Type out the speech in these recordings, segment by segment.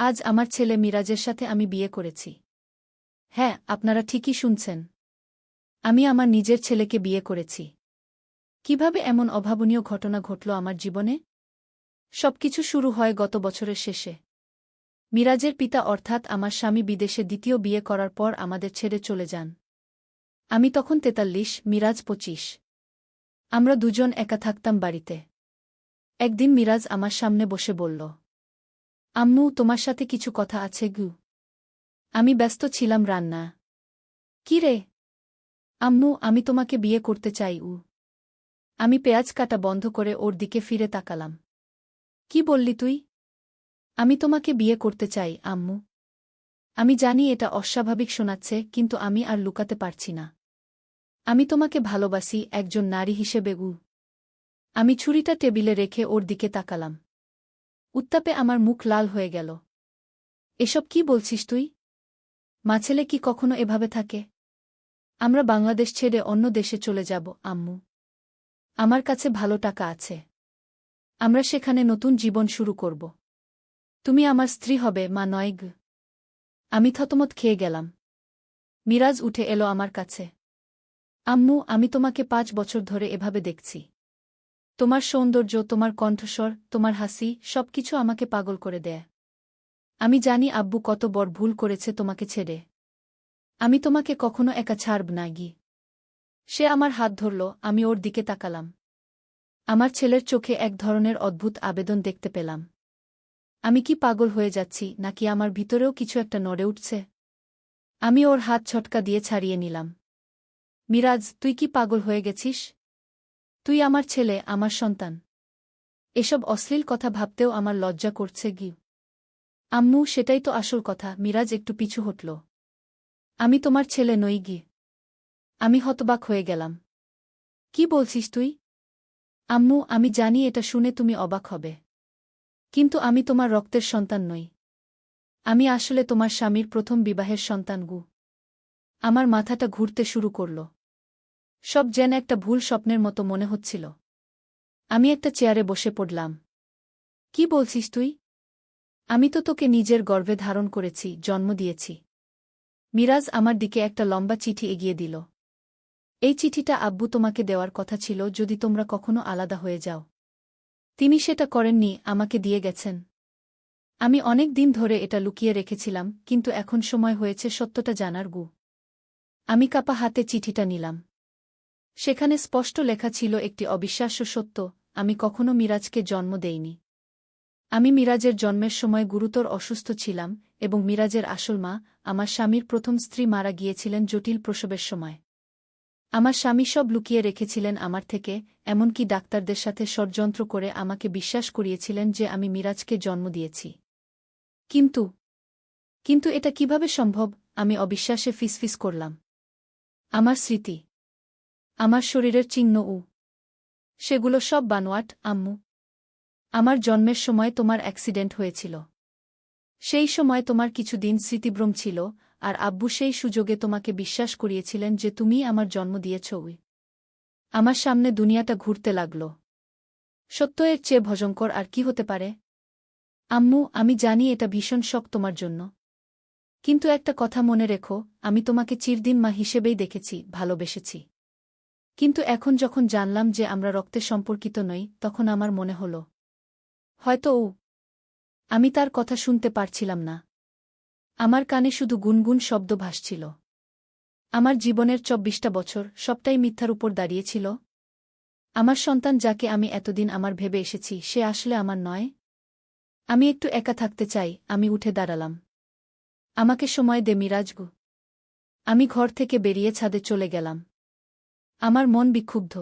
আজ আমার ছেলে মিরাজের সাথে আমি বিয়ে করেছি। হ্যাঁ, আপনারা ঠিকই শুনছেন। আমি আমার নিজের ছেলেকে বিয়ে করেছি। কিভাবে এমন অভাবনীয় ঘটনা ঘটল আমার জীবনে? সবকিছু শুরু হয় গত বছরের শেষে। মিরাজের পিতা অর্থাৎ আমার স্বামী বিদেশে দ্বিতীয় বিয়ে করার পর আমাদের ছেড়ে চলে যান। আমি তখন ৪৩, মিরাজ ২৫। আমরা দুজন একা থাকতাম বাড়িতে। একদিন মিরাজ আমার সামনে বসে বলল, আম্মু, তোমার সাথে কিছু কথা আছে গু। আমি ব্যস্ত ছিলাম রান্না। কি রে? আম্মু, আমি তোমাকে বিয়ে করতে চাই। আমি পেঁয়াজ কাটা বন্ধ করে ওর দিকে ফিরে তাকালাম। কি বললি তুই? আমি তোমাকে বিয়ে করতে চাই, আম্মু। আমি জানি এটা অস্বাভাবিক শোনাচ্ছে, কিন্তু আমি আর লুকাতে পারছি না। আমি তোমাকে ভালোবাসি, একজন নারী হিসেবে। আমি ছুরিটা টেবিলে রেখে ওর দিকে তাকালাম। উত্তাপে আমার মুখ লাল হয়ে গেল। এসব কি বলছিস তুই? মা ছেলে কি কখনো এভাবে থাকে? আমরা বাংলাদেশ ছেড়ে অন্য দেশে চলে যাব, আম্মু। আমার কাছে ভালো টাকা আছে। আমরা সেখানে নতুন জীবন শুরু করব। তুমি আমার স্ত্রী হবে, মা নয়। আমি থতমত খেয়ে গেলাম। মিরাজ উঠে এলো আমার কাছে। আম্মু, আমি তোমাকে ৫ বছর ধরে এভাবে দেখছি। তোমার সৌন্দর্য, তোমার কণ্ঠস্বর, তোমার হাসি, সবকিছু আমাকে পাগল করে দেয়। আমি জানি আব্বু কত বড় ভুল করেছে তোমাকে ছেড়ে। আমি তোমাকে কখনো একা ছাড়ব না। সে আমার হাত ধরল, আমি ওর দিকে তাকালাম। আমার ছেলের চোখে এক ধরনের অদ্ভুত আবেদন দেখতে পেলাম। আমি কি পাগল হয়ে যাচ্ছি, নাকি আমার ভিতরেও কিছু একটা নড়ে উঠছে? আমি ওর হাত ছটকা দিয়ে ছাড়িয়ে নিলাম। মিরাজ, তুই কি পাগল হয়ে গেছিস? তুই আমার ছেলে, আমার সন্তান। এসব অশ্লীল কথা ভাবতেও আমার লজ্জা করছে। আম্মু, সেটাই তো আসল কথা। মিরাজ একটু পিছু হটল। আমি তোমার ছেলে নই। আমি হতবাক হয়ে গেলাম। কি বলছিস তুই? আম্মু, আমি জানি এটা শুনে তুমি অবাক হবে। কিন্তু আমি তোমার রক্তের সন্তান নই। আমি আসলে তোমার স্বামীর প্রথম বিবাহের সন্তান। আমার মাথাটা ঘুরতে শুরু করল। সব যেন একটা ভুল স্বপ্নের মতো মনে হচ্ছিল। আমি একটা চেয়ারে বসে পড়লাম। কি বলছিস তুই? আমি তো তোকে নিজের গর্ভে ধারণ করেছি, জন্ম দিয়েছি। মিরাজ আমার দিকে একটা লম্বা চিঠি এগিয়ে দিল। এই চিঠিটা আব্বু তোমাকে দেওয়ার কথা ছিল যদি তোমরা কখনো আলাদা হয়ে যাও। তিনি সেটা করেননি, আমাকে দিয়ে গেছেন। আমি অনেক দিন ধরে এটা লুকিয়ে রেখেছিলাম, কিন্তু এখন সময় হয়েছে সত্যটা জানার। আমি কাপা হাতে চিঠিটা নিলাম। সেখানে স্পষ্ট লেখা ছিল একটি অবিশ্বাস্য সত্য, আমি কখনো মিরাজকে জন্ম দেইনি। আমি মিরাজের জন্মের সময় গুরুতর অসুস্থ ছিলাম, এবং মিরাজের আসল মা, আমার স্বামীর প্রথম স্ত্রী, মারা গিয়েছিলেন জটিল প্রসবের সময়। আমার স্বামী সব লুকিয়ে রেখেছিলেন আমার থেকে, এমনকি ডাক্তারদের সাথে ষড়যন্ত্র করে আমাকে বিশ্বাস করিয়েছিলেন যে আমি মিরাজকে জন্ম দিয়েছি। কিন্তু কিন্তু এটা কিভাবে সম্ভব? আমি অবিশ্বাসে ফিসফিস করলাম। আমার স্মৃতি, আমার শরীরের চিহ্ন, সেগুলো সব বানোয়াট, আম্মু। আমার জন্মের সময় তোমার অ্যাক্সিডেন্ট হয়েছিল। সেই সময় তোমার কিছুদিন স্মৃতিভ্রম ছিল, আর আব্বু সেই সুযোগে তোমাকে বিশ্বাস করিয়েছিলেন যে তুমিই আমার জন্ম দিয়েছ। আমার সামনে দুনিয়াটা ঘুরতে লাগল। সত্য এর চেয়ে ভয়ঙ্কর আর কি হতে পারে? আম্মু, আমি জানি এটা ভীষণ শক তোমার জন্য। কিন্তু একটা কথা মনে রেখো, আমি তোমাকে চিরদিন মা হিসেবেই দেখেছি, ভালোবেসেছি। কিন্তু এখন যখন জানলাম যে আমরা রক্তে সম্পর্কিত নই, তখন আমার মনে হল হয়তো আমি তার কথা শুনতে পারছিলাম না। আমার কানে শুধু গুনগুন শব্দ ভাসছিল। আমার জীবনের ২৪টা বছর, সবটাই মিথ্যার উপর দাঁড়িয়েছিল। আমার সন্তান, যাকে আমি এতদিন আমার ভেবে এসেছি, সে আসলে আমার নয়। আমি একটু একা থাকতে চাই। আমি উঠে দাঁড়ালাম। আমাকে সময় দে মিরাজ। আমি ঘর থেকে বেরিয়ে ছাদে চলে গেলাম। আমার মন বিক্ষুব্ধ।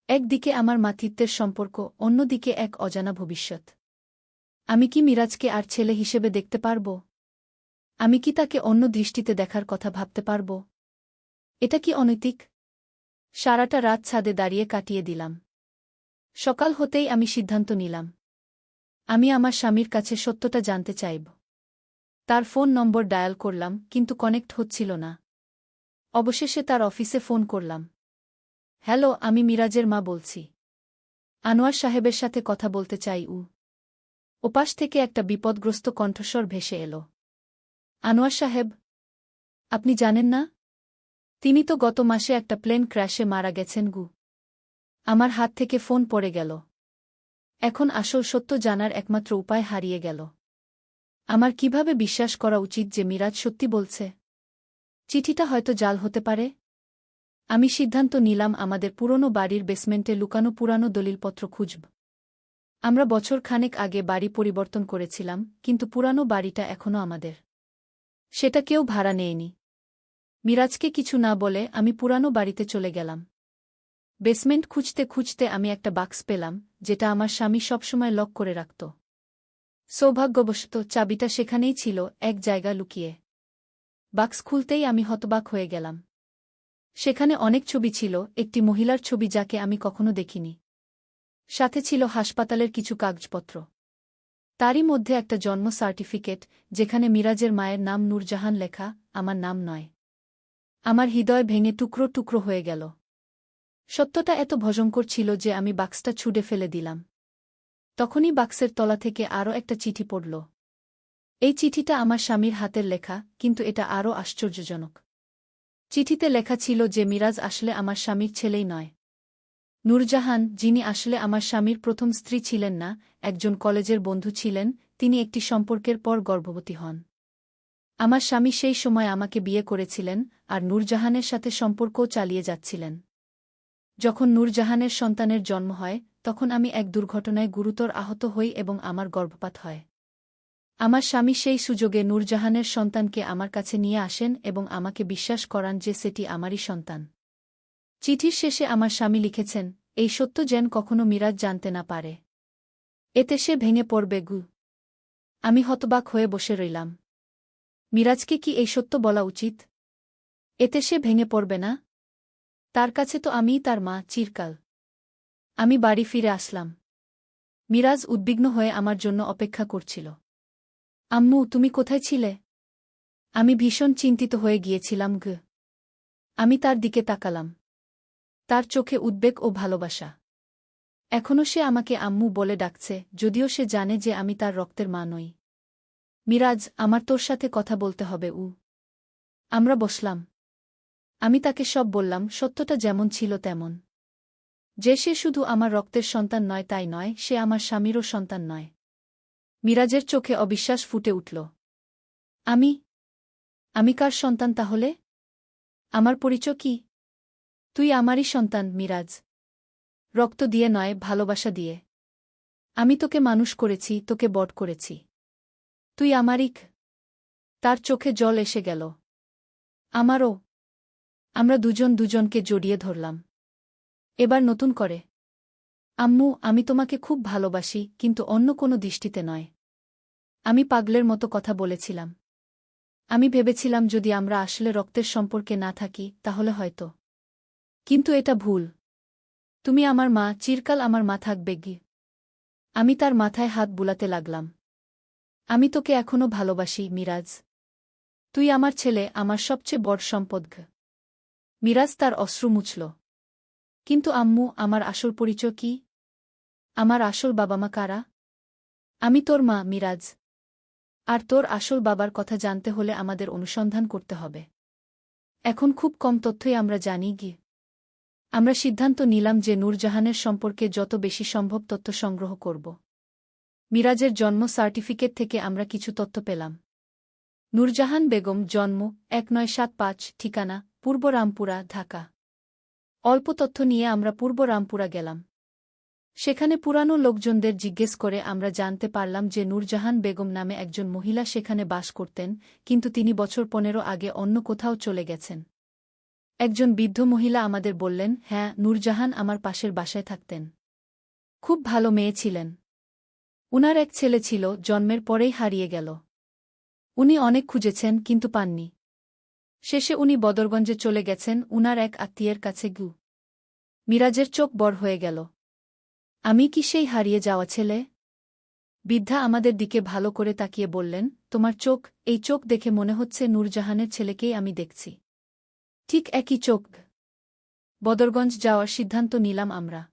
একদিকে আমার মাতৃত্বের সম্পর্ক, অন্যদিকে এক অজানা ভবিষ্যৎ। আমি কি মিরাজকে আর ছেলে হিসেবে দেখতে পারব? আমি কি তাকে অন্য দৃষ্টিতে দেখার কথা ভাবতে পারব? এটা কি অনৈতিক? সারাটা রাত ছাদে দাঁড়িয়ে কাটিয়ে দিলাম। সকাল হতেই আমি সিদ্ধান্ত নিলাম, আমি আমার স্বামীর কাছে সত্যটা জানতে চাইব। তার ফোন নম্বর ডায়াল করলাম, কিন্তু কানেক্ট হচ্ছিল না। অবশেষে তার অফিসে ফোন করলাম। হ্যালো, আমি মিরাজের মা বলছি। আনোয়ার সাহেবের সাথে কথা বলতে চাই। ওপাশ থেকে একটা বিপদগ্রস্ত কণ্ঠস্বর ভেসে এল। আনোয়ার সাহেব, আপনি জানেন না? তিনি তো গত মাসে একটা প্লেন ক্র্যাশে মারা গেছেন গু। আমার হাত থেকে ফোন পড়ে গেল। এখন আসল সত্য জানার একমাত্র উপায় হারিয়ে গেল। আমার কিভাবে বিশ্বাস করা উচিত যে মিরাজ সত্যি বলছে? চিঠিটা হয়তো জাল হতে পারে। আমি সিদ্ধান্ত নিলাম আমাদের পুরনো বাড়ির বেসমেন্টে লুকানো পুরানো দলিলপত্র খুঁজব। আমরা বছর খানেক আগে বাড়ি পরিবর্তন করেছিলাম, কিন্তু পুরানো বাড়িটা এখনও আমাদের। সেটা কেউ ভাড়া নেয়নি। মিরাজকে কিছু না বলে আমি পুরানো বাড়িতে চলে গেলাম। বেসমেন্ট খুঁজতে খুঁজতে আমি একটা বাক্স পেলাম, যেটা আমার স্বামী সবসময় লক করে রাখত। সৌভাগ্যবশত চাবিটা সেখানেই ছিল, এক জায়গা লুকিয়ে। বাক্স খুলতেই আমি হতবাক হয়ে গেলাম। সেখানে অনেক ছবি ছিল, একটি মহিলার ছবি যাকে আমি কখনো দেখিনি। সাথে ছিল হাসপাতালের কিছু কাগজপত্র। তারই মধ্যে একটা জন্ম সার্টিফিকেট, যেখানে মিরাজের মায়ের নাম নূরজাহান লেখা, আমার নাম নয়। আমার হৃদয় ভেঙে টুকরো টুকরো হয়ে গেল। সত্যটা এত ভয়ঙ্কর ছিল যে আমি বাক্সটা ছুঁড়ে ফেলে দিলাম। তখনই বাক্সের তলা থেকে আরও একটা চিঠি পড়ল। এই চিঠিটা আমার স্বামীর হাতের লেখা, কিন্তু এটা আরও আশ্চর্যজনক। চিঠিতে লেখা ছিল যে মিরাজ আসলে আমার স্বামীর ছেলেই নয়। নূরজাহান, যিনি আসলে আমার স্বামীর প্রথম স্ত্রী ছিলেন না, একজন কলেজের বন্ধু ছিলেন, তিনি একটি সম্পর্কের পর গর্ভবতী হন। আমার স্বামী সেই সময় আমাকে বিয়ে করেছিলেন, আর নূরজাহানের সাথে সম্পর্কও চালিয়ে যাচ্ছিলেন। যখন নূরজাহানের সন্তানের জন্ম হয়, তখন আমি এক দুর্ঘটনায় গুরুতর আহত হই এবং আমার গর্ভপাত হয়। আমার স্বামী সেই সুযোগে নূরজাহানের সন্তানকে আমার কাছে নিয়ে আসেন এবং আমাকে বিশ্বাস করান যে সেটি আমারই সন্তান। চিঠির শেষে আমার স্বামী লিখেছেন, এই সত্য যেন কখনো মিরাজ জানতে না পারে। এতে সে ভেঙে পড়বে গু। আমি হতবাক হয়ে বসে রইলাম। মিরাজকে কি এই সত্য বলা উচিত? এতে সে ভেঙে পড়বে না? তার কাছে তো আমিই তার মা, চিরকাল। আমি বাড়ি ফিরে আসলাম। মিরাজ উদ্বিগ্ন হয়ে আমার জন্য অপেক্ষা করছিল। আম্মু, তুমি কোথায় ছিলে? আমি ভীষণ চিন্তিত হয়ে গিয়েছিলাম গু। আমি তার দিকে তাকালাম। তার চোখে উদ্বেগ ও ভালোবাসা। এখনও সে আমাকে আম্মু বলে ডাকছে, যদিও সে জানে যে আমি তার রক্তের মা নই। মিরাজ, আমার তোর সাথে কথা বলতে হবে। আমরা বসলাম। আমি তাকে সব বললাম, সত্যটা যেমন ছিল তেমন। যে সে শুধু আমার রক্তের সন্তান নয় তাই নয়, সে আমার স্বামীরও সন্তান নয়। মিরাজের চোখে অবিশ্বাস ফুটে উঠল। আমি আমি কার সন্তান তাহলে? আমার পরিচয় কি? তুই আমারই সন্তান মিরাজ। রক্ত দিয়ে নয়, ভালোবাসা দিয়ে। আমি তোকে মানুষ করেছি, তোকে বড় করেছি। তুই আমারই। তার চোখে জল এসে গেল। আমারও। আমরা দুজন দুজনকে জড়িয়ে ধরলাম। এবার নতুন করে। আম্মু, আমি তোমাকে খুব ভালোবাসি, কিন্তু অন্য কোনো দৃষ্টিতে নয়। আমি পাগলের মতো কথা বলেছিলাম। আমি ভেবেছিলাম যদি আমরা আসলে রক্তের সম্পর্কে না থাকি, তাহলে হয়তো। কিন্তু এটা ভুল। তুমি আমার মা, চিরকাল আমার মা থাকবে গি। আমি তার মাথায় হাত বুলাতে লাগলাম। আমি তোকে এখনো ভালোবাসি মিরাজ। তুই আমার ছেলে, আমার সবচেয়ে বড় সম্পদ গ। মিরাজ তার অশ্রু মুছল। কিন্তু আম্মু, আমার আসল পরিচয় কি? আমার আসল বাবা মা কারা? আমি তোর মা মিরাজ। আর তোর আসল বাবার কথা জানতে হলে আমাদের অনুসন্ধান করতে হবে। এখন খুব কম তথ্যই আমরা জানি গি। আমরা সিদ্ধান্ত নিলাম যে নূরজাহানের সম্পর্কে যত বেশি সম্ভব তথ্য সংগ্রহ করব। মিরাজের জন্ম সার্টিফিকেট থেকে আমরা কিছু তথ্য পেলাম। নূরজাহান বেগম, জন্ম 1975, ঠিকানা পূর্ব রামপুরা, ঢাকা। অল্প তথ্য নিয়ে আমরা পূর্ব রামপুরা গেলাম। সেখানে পুরানো লোকজনদের জিজ্ঞেস করে আমরা জানতে পারলাম যে নূরজাহান বেগম নামে একজন মহিলা সেখানে বাস করতেন, কিন্তু তিনি বছর 15 আগে অন্য কোথাও চলে গেছেন। একজন বৃদ্ধ মহিলা আমাদের বললেন, হ্যাঁ, নূরজাহান আমার পাশের বাসায় থাকতেন। খুব ভালো মেয়ে ছিলেন। উনার এক ছেলে ছিল, জন্মের পরেই হারিয়ে গেল। উনি অনেক খুঁজেছেন, কিন্তু পাননি। শেষে উনি বদরগঞ্জে চলে গেছেন উনার এক আত্মীয়ের কাছে গু। মিরাজের চোখ বড় হয়ে গেল। আমি কি সেই হারিয়ে যাওয়া ছেলে? বৃদ্ধা আমাদের দিকে ভালো করে তাকিয়ে বললেন, তোমার চোখ, এই চোখ দেখে মনে হচ্ছে নূরজাহানের ছেলেকেই আমি দেখছি। ঠিক একই চোখ। বদরগঞ্জ যাওয়ার সিদ্ধান্ত নিলাম আমরা।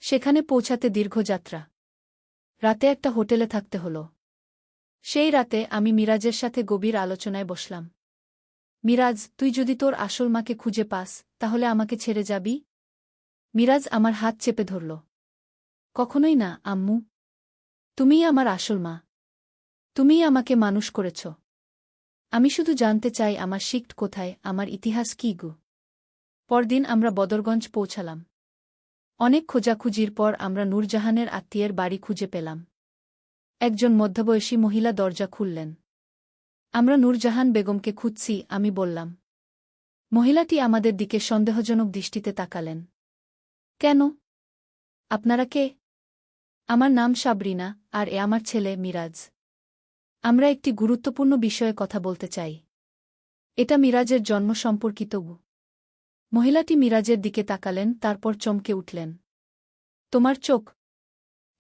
সেখানে পৌঁছাতে দীর্ঘ যাত্রা। রাতে একটা হোটেলে থাকতে হলো। সেই রাতে আমি মিরাজের সাথে গভীর আলোচনায় বসলাম। মিরাজ, তুই যদি তোর আসল মাকে খুঁজে পাস, তাহলে আমাকে ছেড়ে যাবি? মিরাজ আমার হাত চেপে ধরল। কখনোই না, আম্মু। তুমিই আমার আসল মা। তুমিই আমাকে মানুষ করেছ। আমি শুধু জানতে চাই আমার শিক্ট কোথায়, আমার ইতিহাস কী গু। পরদিন আমরা বদরগঞ্জ পৌঁছালাম। অনেক খোঁজাখুঁজির পর আমরা নূরজাহানের আত্মীয়ের বাড়ি খুঁজে পেলাম। একজন মধ্যবয়সী মহিলা দরজা খুললেন। আমরা নূরজাহান বেগমকে খুঁজছি, আমি বললাম। মহিলাটি আমাদের দিকে সন্দেহজনক দৃষ্টিতে তাকালেন। কেন? আপনারা কে? আমার নাম সাবরিনা, আর এ আমার ছেলে মিরাজ। আমরা একটি গুরুত্বপূর্ণ বিষয়ে কথা বলতে চাই। এটা মিরাজের জন্ম সম্পর্কিত। মহিলাটি মিরাজের দিকে তাকালেন, তারপর চমকে উঠলেন। তোমার চোখ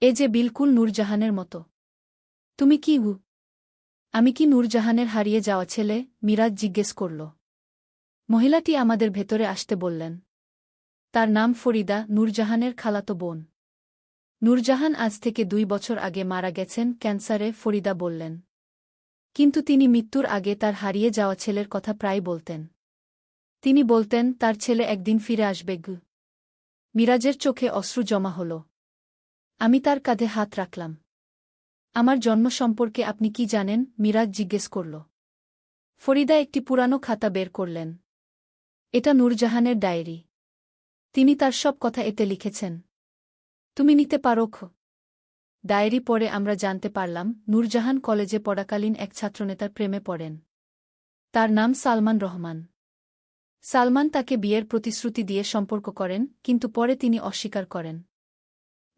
এ যে বিলকুল নূরজাহানের মতো। তুমি কি গু? আমি কি নূরজাহানের হারিয়ে যাওয়া ছেলে? মিরাজ জিজ্ঞেস করল। মহিলাটি আমাদের ভেতরে আসতে বললেন। তার নাম ফরিদা, নূরজাহানের খালাতো বোন। নূরজাহান আজ থেকে 2 বছর আগে মারা গেছেন ক্যান্সারে, ফরিদা বললেন। কিন্তু তিনি মৃত্যুর আগে তার হারিয়ে যাওয়া ছেলের কথা প্রায় বলতেন। তিনি বলতেন তার ছেলে একদিন ফিরে আসবে গু। মিরাজের চোখে অশ্রু জমা হল। আমি তার কাঁধে হাত রাখলাম। আমার জন্ম সম্পর্কে আপনি কি জানেন? মিরাজ জিজ্ঞেস করল। ফরিদা একটি পুরানো খাতা বের করলেন। এটা নূরজাহানের ডায়েরি। তিনি তার সব কথা এতে লিখেছেন। তুমি নিতে পারো? ডায়েরি পড়ে আমরা জানতে পারলাম নূরজাহান কলেজে পড়াকালীন এক ছাত্রনেতার প্রেমে পড়েন। তার নাম সালমান রহমান। সালমান তাকে বিয়ের প্রতিশ্রুতি দিয়ে সম্পর্ক করেন, কিন্তু পরে তিনি অস্বীকার করেন।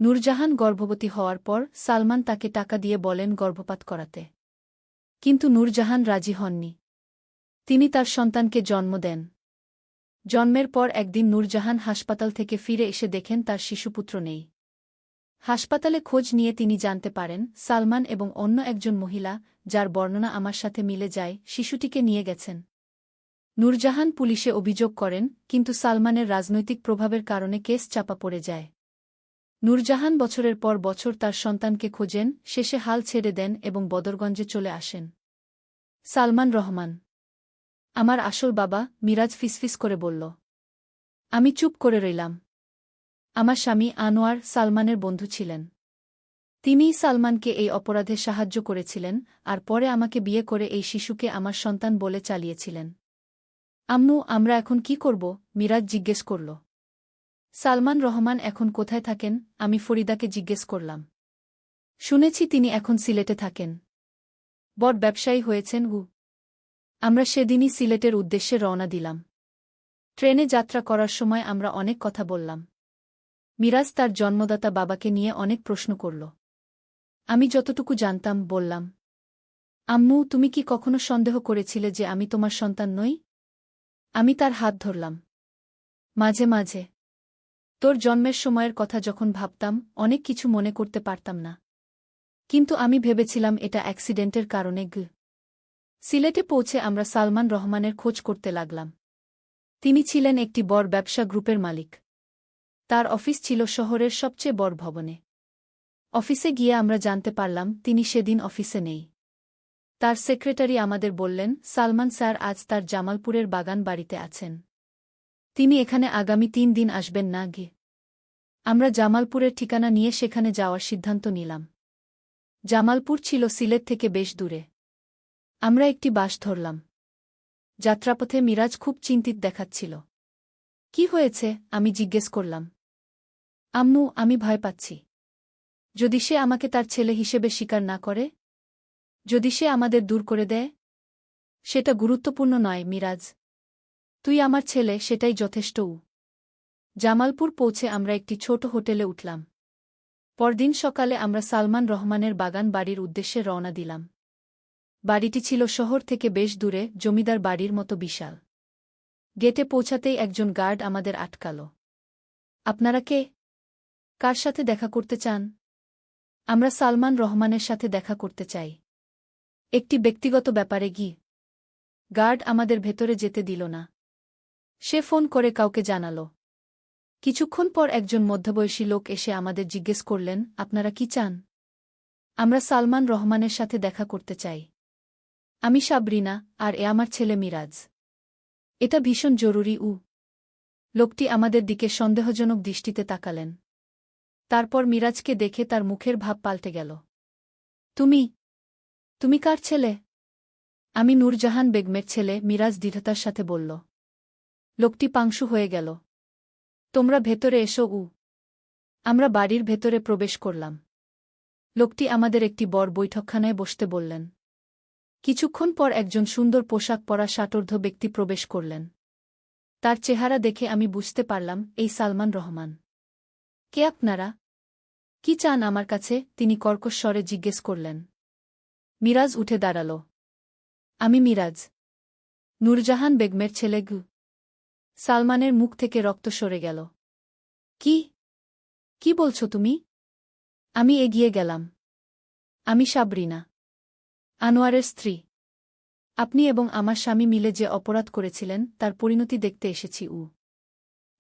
নূরজাহান গর্ভবতী হওয়ার পর সালমান তাকে টাকা দিয়ে বলেন গর্ভপাত করাতে। কিন্তু নূরজাহান রাজি হননি। তিনি তার সন্তানকে জন্ম দেন। জন্মের পর একদিন নূরজাহান হাসপাতাল থেকে ফিরে এসে দেখেন তার শিশুপুত্র নেই। হাসপাতালে খোঁজ নিয়ে তিনি জানতে পারেন সালমান এবং অন্য একজন মহিলা, যার বর্ণনা আমার সাথে মিলে যায়, শিশুটিকে নিয়ে গেছেন। নূরজাহান পুলিশে অভিযোগ করেন, কিন্তু সালমানের রাজনৈতিক প্রভাবের কারণে কেস চাপা পড়ে যায়। নূরজাহান বছরের পর বছর তার সন্তানকে খোঁজেন, শেষে হাল ছেড়ে দেন এবং বদরগঞ্জে চলে আসেন। সালমান রহমান আমার আসল বাবা, মিরাজ ফিসফিস করে বলল। আমি চুপ করে রইলাম। আমার স্বামী আনোয়ার সালমানের বন্ধু ছিলেন। তিনিই সালমানকে এই অপরাধে সাহায্য করেছিলেন, আর পরে আমাকে বিয়ে করে এই শিশুকে আমার সন্তান বলে চালিয়েছিলেন। আম্মু, আমরা এখন কি করব? মিরাজ জিজ্ঞেস করল। সালমান রহমান এখন কোথায় থাকেন? আমি ফরিদাকে জিজ্ঞেস করলাম। শুনেছি তিনি এখন সিলেটে থাকেন। বড় ব্যবসায়ী হয়েছেন গু। আমরা সেদিনই সিলেটের উদ্দেশ্যে রওনা দিলাম। ট্রেনে যাত্রা করার সময় আমরা অনেক কথা বললাম। মিরাজ তার জন্মদাতা বাবাকে নিয়ে অনেক প্রশ্ন করল। আমি যতটুকু জানতাম বললাম। আম্মু, তুমি কি কখনো সন্দেহ করেছিলে যে আমি তোমার সন্তান নই? আমি তার হাত ধরলাম। মাঝে মাঝে। তোর জন্মের সময়ের কথা যখন ভাবতাম, অনেক কিছু মনে করতে পারতাম না। কিন্তু আমি ভেবেছিলাম এটা অ্যাক্সিডেন্টের কারণে গু। সিলেটে পৌঁছে আমরা সালমান রহমানের খোঁজ করতে লাগলাম। তিনি ছিলেন একটি বড় ব্যবসা গ্রুপের মালিক। তার অফিস ছিল শহরের সবচেয়ে বড় ভবনে। অফিসে গিয়ে আমরা জানতে পারলাম তিনি সেদিন অফিসে নেই। তার সেক্রেটারি আমাদের বললেন সালমান স্যার আজ তার জামালপুরের বাগান বাড়িতে আছেন। তিনি এখানে আগামী 3 দিন আসবেন না গে। আমরা জামালপুরের ঠিকানা নিয়ে সেখানে যাওয়ার সিদ্ধান্ত নিলাম। জামালপুর ছিল সিলেট থেকে বেশ দূরে। আমরা একটি বাস ধরলাম। যাত্রাপথে মিরাজ খুব চিন্তিত দেখাচ্ছিল। কি হয়েছে? আমি জিজ্ঞেস করলাম। আম্মু, আমি ভয় পাচ্ছি। যদি সে আমাকে তার ছেলে হিসেবে স্বীকার না করে? যদি সে আমাদের দূর করে দেয়? সেটা গুরুত্বপূর্ণ নয় মিরাজ। তুই আমার ছেলে, সেটাই যথেষ্ট। জামালপুর পৌঁছে আমরা একটি ছোট হোটেলে উঠলাম। পরদিন সকালে আমরা সালমান রহমানের বাগান বাড়ির উদ্দেশ্যে রওনা দিলাম। বাড়িটি ছিল শহর থেকে বেশ দূরে, জমিদার বাড়ির মতো বিশাল। গেটে পৌঁছাতেই একজন গার্ড আমাদের আটকাল। আপনারা কে? কার সাথে দেখা করতে চান? আমরা সালমান রহমানের সাথে দেখা করতে চাই। একটি ব্যক্তিগত ব্যাপারে গি। গার্ড আমাদের ভেতরে যেতে দিল না। সে ফোন করে কাউকে জানাল। কিছুক্ষণ পর একজন মধ্যবয়সী লোক এসে আমাদের জিজ্ঞেস করলেন, আপনারা কি চান? আমরা সালমান রহমানের সাথে দেখা করতে চাই। আমি সাবরিনা, আর এ আমার ছেলে মিরাজ। এটা ভীষণ জরুরি। লোকটি আমাদের দিকে সন্দেহজনক দৃষ্টিতে তাকালেন। তারপর মিরাজকে দেখে তার মুখের ভাব পাল্টে গেল। তুমি তুমি কার ছেলে? আমি নূরজাহান বেগমের ছেলে, মিরাজ দৃঢ়তার সাথে বলল। লোকটি পাংশু হয়ে গেল। তোমরা ভেতরে এসো। আমরা বাড়ির ভেতরে প্রবেশ করলাম। লোকটি আমাদের একটি বড় বৈঠকখানায় বসতে বললেন। কিছুক্ষণ পর একজন সুন্দর পোশাক পরা ষাটোর্ধ্ব ব্যক্তি প্রবেশ করলেন। তার চেহারা দেখে আমি বুঝতে পারলাম, এই সালমান রহমান। কে আপনারা? কি চান আমার কাছে? তিনি কর্কশ স্বরে জিজ্ঞেস করলেন। মিরাজ উঠে দাঁড়াল। আমি মিরাজ, নূরজাহান বেগমের ছেলে। সালমানের মুখ থেকে রক্ত সরে গেল। কি বলছো তুমি? আমি এগিয়ে গেলাম। আমি সাবরিনা, আনোয়ারের স্ত্রী। আপনি এবং আমার স্বামী মিলে যে অপরাধ করেছিলেন তার পরিণতি দেখতে এসেছি।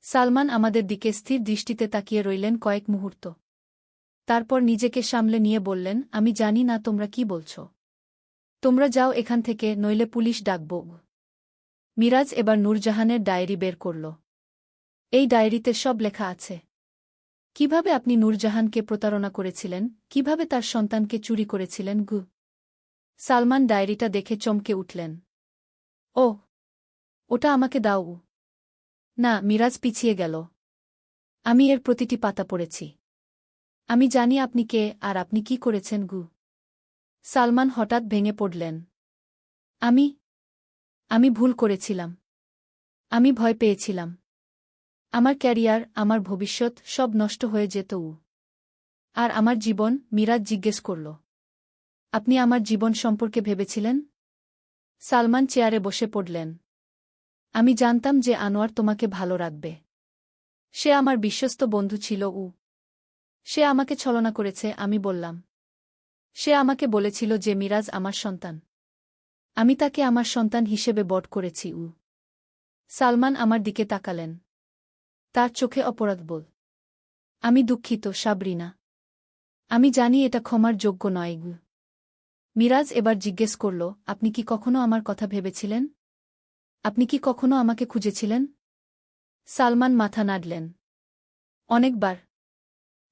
সালমান আমাদের দিকে স্থির দৃষ্টিতে তাকিয়ে রইলেন কয়েক মুহূর্ত। তারপর নিজেকে সামলে নিয়ে বললেন, আমি জানি না তোমরা কি বলছ। তোমরা যাও এখান থেকে, নইলে পুলিশ ডাকব। মিরাজ এবার নূরজাহানের ডায়েরি বের করল। এই ডায়েরিতে সব লেখা আছে। কিভাবে আপনি নূরজাহানকে প্রতারণা করেছিলেন, কিভাবে তার সন্তানকে চুরি করেছিলেন। সালমান ডায়েরিটা দেখে চমকে উঠলেন। ও, ওটা আমাকে দাও। না, মিরাজ পিছিয়ে গেল। আমি এর প্রতিটি পাতা পড়েছি। আমি জানি আপনি কে আর আপনি কি করেছেন। সালমান হঠাৎ ভেঙে পড়লেন। আমি ভুল করেছিলাম। আমি ভয় পেয়েছিলাম। আমার ক্যারিয়ার, আমার ভবিষ্যৎ সব নষ্ট হয়ে যেত। আর আমার জীবন? মিরাজ জিজ্ঞেস করল। আপনি আমার জীবন সম্পর্কে ভেবেছিলেন? সালমান চেয়ারে বসে পড়লেন। আমি জানতাম যে আনোয়ার তোমাকে ভালো রাখবে। সে আমার বিশ্বস্ত বন্ধু ছিল। সে আমাকে ছলনা করেছে, আমি বললাম। সে আমাকে বলেছিল যে মিরাজ আমার সন্তান। আমি তাকে আমার সন্তান হিসেবে বট করেছি। সালমান আমার দিকে তাকালেন। তার চোখে অপরাধবোধ। আমি দুঃখিত, সাবরিনা। আমি জানি এটা ক্ষমার যোগ্য নয়। মিরাজ এবার জিজ্ঞেস করল, আপনি কি কখনো আমার কথা ভেবেছিলেন? আপনি কি কখনো আমাকে খুঁজেছিলেন? সালমান মাথা নাড়লেন। অনেকবার।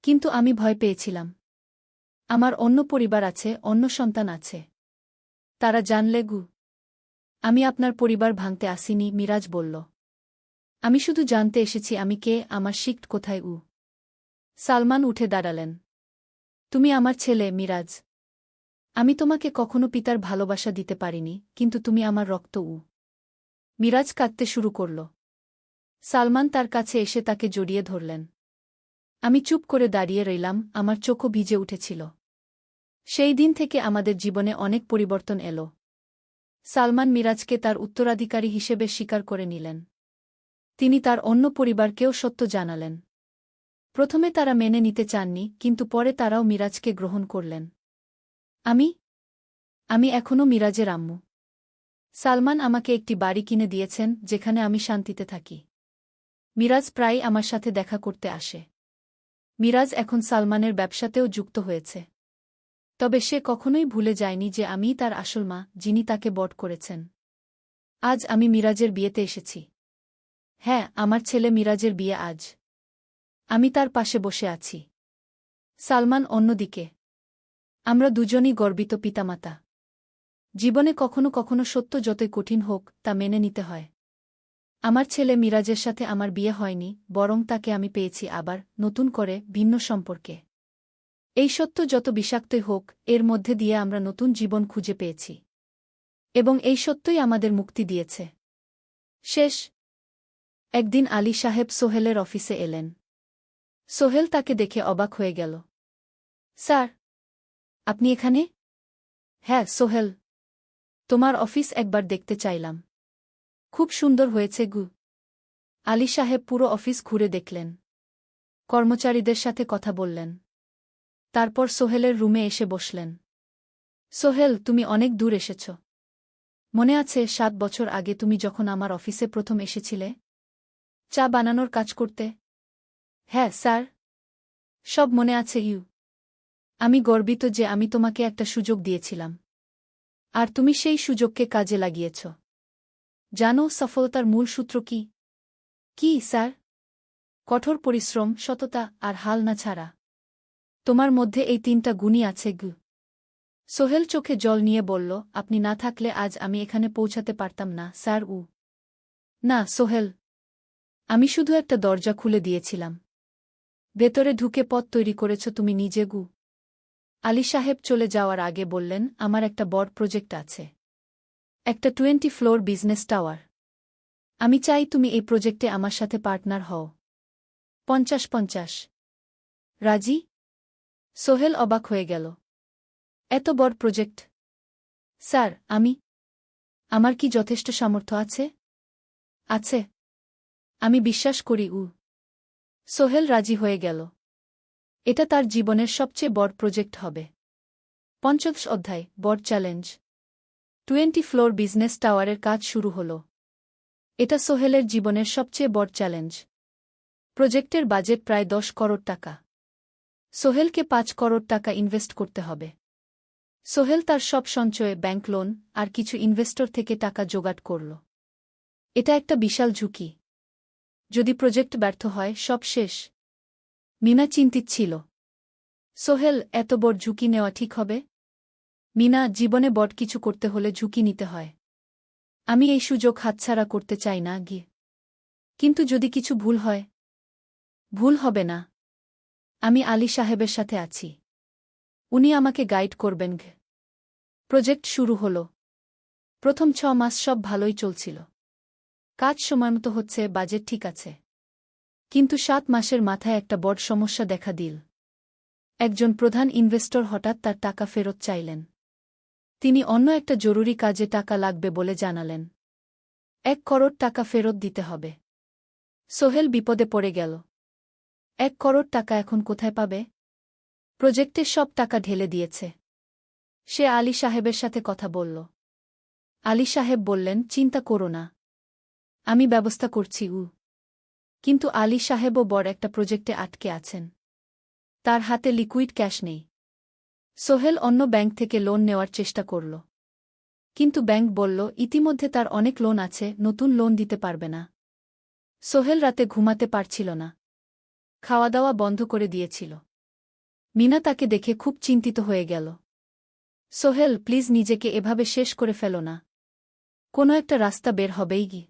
কিন্তু আমি ভয় পেয়েছিলাম। আমার অন্য পরিবার আছে, অন্য সন্তান আছে। তারা জানলে। আমি আপনার পরিবার ভাঙতে আসিনি, মিরাজ বলল। আমি শুধু জানতে এসেছি আমি কে, আমার শিক্ট কোথায়। সালমান উঠে দাঁড়ালেন। তুমি আমার ছেলে, মিরাজ। আমি তোমাকে কখনো পিতার ভালোবাসা দিতে পারিনি, কিন্তু তুমি আমার রক্ত। মিরাজ কাঁদতে শুরু করল। সালমান তার কাছে এসে তাকে জড়িয়ে ধরলেন। আমি চুপ করে দাঁড়িয়ে রইলাম, আমার চোখও ভিজে উঠেছিল। সেই দিন থেকে আমাদের জীবনে অনেক পরিবর্তন এলো। সালমান মিরাজকে তার উত্তরাধিকারী হিসেবে স্বীকার করে নিলেন। তিনি তার অন্য পরিবারকেও সত্য জানালেন। প্রথমে তারা মেনে নিতে চাননি, কিন্তু পরে তারাও মিরাজকে গ্রহণ করলেন। আমি এখনও মিরাজের আম্মু। সালমান আমাকে একটি বাড়ি কিনে দিয়েছেন, যেখানে আমি শান্তিতে থাকি। মিরাজ প্রায় আমার সাথে দেখা করতে আসে। মিরাজ এখন সালমানের ব্যবসাতেও যুক্ত হয়েছে। তবে সে কখনোই ভুলে যায়নি যে আমিই তার আসল মা, যিনি তাকে বট করেছেন। আজ আমি মিরাজের বিয়েতে এসেছি। হ্যাঁ, আমার ছেলে মিরাজের বিয়ে আজ। আমি তার পাশে বসে আছি। সালমান অন্যদিকে। আমরা দুজনই গর্বিত পিতামাতা। জীবনে কখনো কখনো সত্য যতই কঠিন হোক, তা মেনে নিতে হয়। আমার ছেলে মিরাজের সাথে আমার বিয়ে হয়নি, বরং তাকে আমি পেয়েছি আবার, নতুন করে, ভিন্ন সম্পর্কে। এই সত্য যত বিষাক্তই হোক, এর মধ্যে দিয়ে আমরা নতুন জীবন খুঁজে পেয়েছি। এবং এই সত্যই আমাদের মুক্তি দিয়েছে। শেষ। একদিন আলী সাহেব সোহেলের অফিসে এলেন। সোহেল তাকে দেখে অবাক হয়ে গেল। স্যার, আপনি এখানে? হ্যাঁ সোহেল, তোমার অফিস একবার দেখতে চাইলাম। খুব সুন্দর হয়েছে। আলী সাহেব পুরো অফিস ঘুরে দেখলেন। কর্মচারীদের সাথে কথা বললেন। তারপর সোহেলের রুমে এসে বসলেন। সোহেল, তুমি অনেক দূর এসেছ। মনে আছে 7 বছর আগে তুমি যখন আমার অফিসে প্রথম এসেছিলে? চা বানানোর কাজ করতে? হ্যাঁ স্যার, সব মনে আছে। আমি গর্বিত যে আমি তোমাকে একটা সুযোগ দিয়েছিলাম। আর তুমি সেই সুযোগকে কাজে লাগিয়েছ। জানো সফলতার মূল সূত্র কি? কি স্যার? কঠোর পরিশ্রম, সততা আর হাল না ছাড়া। তোমার মধ্যে এই 3টা গুণই আছে গু। সোহেল চোখে জল নিয়ে বলল, আপনি না থাকলে আজ আমি এখানে পৌঁছাতে পারতাম না স্যার। না সোহেল, আমি শুধু একটা দরজা খুলে দিয়েছিলাম। ভেতরে ঢুকে পথ তৈরি করেছ তুমি নিজে গু। আলী সাহেব চলে যাওয়ার আগে বললেন, আমার একটা বড় প্রজেক্ট আছে। একটা 20 ফ্লোর বিজনেস টাওয়ার। আমি চাই তুমি এই প্রজেক্টে আমার সাথে পার্টনার হও। 50-50। রাজি? সোহেল অবাক হয়ে গেল। এত বড় প্রজেক্ট? স্যার, আমার কি যথেষ্ট সামর্থ্য আছে? আছে। আমি বিশ্বাস করি। সোহেল রাজি হয়ে গেল। এটা তার জীবনের সবচেয়ে বড় প্রজেক্ট হবে। 50 অধ্যায়, বড় চ্যালেঞ্জ। 20 ফ্লোর বিজনেস টাওয়ারের কাজ শুরু হল। এটা সোহেলের জীবনের সবচেয়ে বড় চ্যালেঞ্জ। প্রজেক্টের বাজেট প্রায় 10 করোড় টাকা। সোহেলকে 5 করোড় টাকা ইনভেস্ট করতে হবে। সোহেল তার সব সঞ্চয়ে, ব্যাংক লোন আর কিছু ইনভেস্টর থেকে টাকা জোগাড় করল। এটা একটা বিশাল ঝুঁকি। যদি প্রজেক্ট ব্যর্থ হয়, সব শেষ। মিনা চিন্তিত ছিল। সোহেল, এত বড় ঝুঁকি নেওয়া ঠিক হবে? মিনা, জীবনে বড় কিছু করতে হলে ঝুঁকি নিতে হয়। আমি এই সুযোগ হাতছাড়া করতে চাই না গিয়ে। কিন্তু যদি কিছু ভুল হয়? ভুল হবে না। আমি আলী সাহেবের সাথে আছি। উনি আমাকে গাইড করবেন। প্রজেক্ট শুরু হল। প্রথম 6 মাস সব ভালোই চলছিল। কাজ সময়মতো হচ্ছে, বাজেট ঠিক আছে। কিন্তু 7 মাসের মাথায় একটা বড় সমস্যা দেখা দিল। একজন প্রধান ইনভেস্টর হঠাৎ তার টাকা ফেরত চাইলেন। তিনি অন্য একটা জরুরি কাজে টাকা লাগবে বলে জানালেন। 1 করোড় টাকা ফেরত দিতে হবে। সোহেল বিপদে পড়ে গেল। 1 করোড় টাকা এখন কোথায় পাবে? প্রজেক্টে সব টাকা ঢেলে দিয়েছে। সে আলী সাহেবের সাথে কথা বলল। আলী সাহেব বললেন, চিন্তা করো না, আমি ব্যবস্থা করছি। কিন্তু আলী সাহেবও বড় একটা প্রজেক্টে আটকে আছেন। তার হাতে লিকুইড ক্যাশ নেই। সোহেল অন্য ব্যাংক থেকে লোন নেওয়ার চেষ্টা করল। কিন্তু ব্যাংক বলল, ইতিমধ্যে তার অনেক লোন আছে, নতুন লোন দিতে পারবে না। সোহেল রাতে ঘুমাতে পারছিল না। খাওয়া দাওয়া বন্ধ করে দিয়েছিল। মিনা তাকে দেখে খুব চিন্তিত হয়ে গেল। সোহেল, প্লিজ নিজেকে এভাবে শেষ করে ফেলো না। কোনো একটা রাস্তা বের হবেই কি।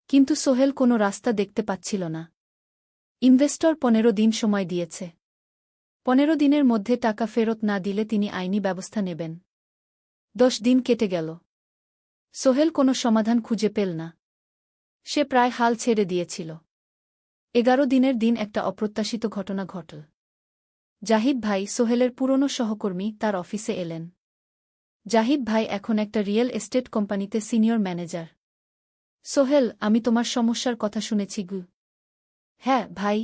কিন্তু সোহেল কোনো রাস্তা দেখতে পাচ্ছিল না। ইনভেস্টর 15 দিন সময় দিয়েছে। 15 দিনের মধ্যে টাকা ফেরত না দিলে তিনি আইনি ব্যবস্থা নেবেন। 10 দিন কেটে গেল। সোহেল কোনো সমাধান খুঁজে পেল না। সে প্রায় হাল ছেড়ে দিয়েছিল। 11 দিনের দিন একটা অপ্রত্যাশিত ঘটনা ঘটল। জাহিদ ভাই, সোহেলের পুরনো সহকর্মী, তার অফিসে এলেন। জাহিদ ভাই এখন একটা রিয়েল এস্টেট কোম্পানিতে সিনিয়র ম্যানেজার। সোহেল, আমি তোমার সমস্যার কথা শুনেছি গু। হ্যাঁ ভাই,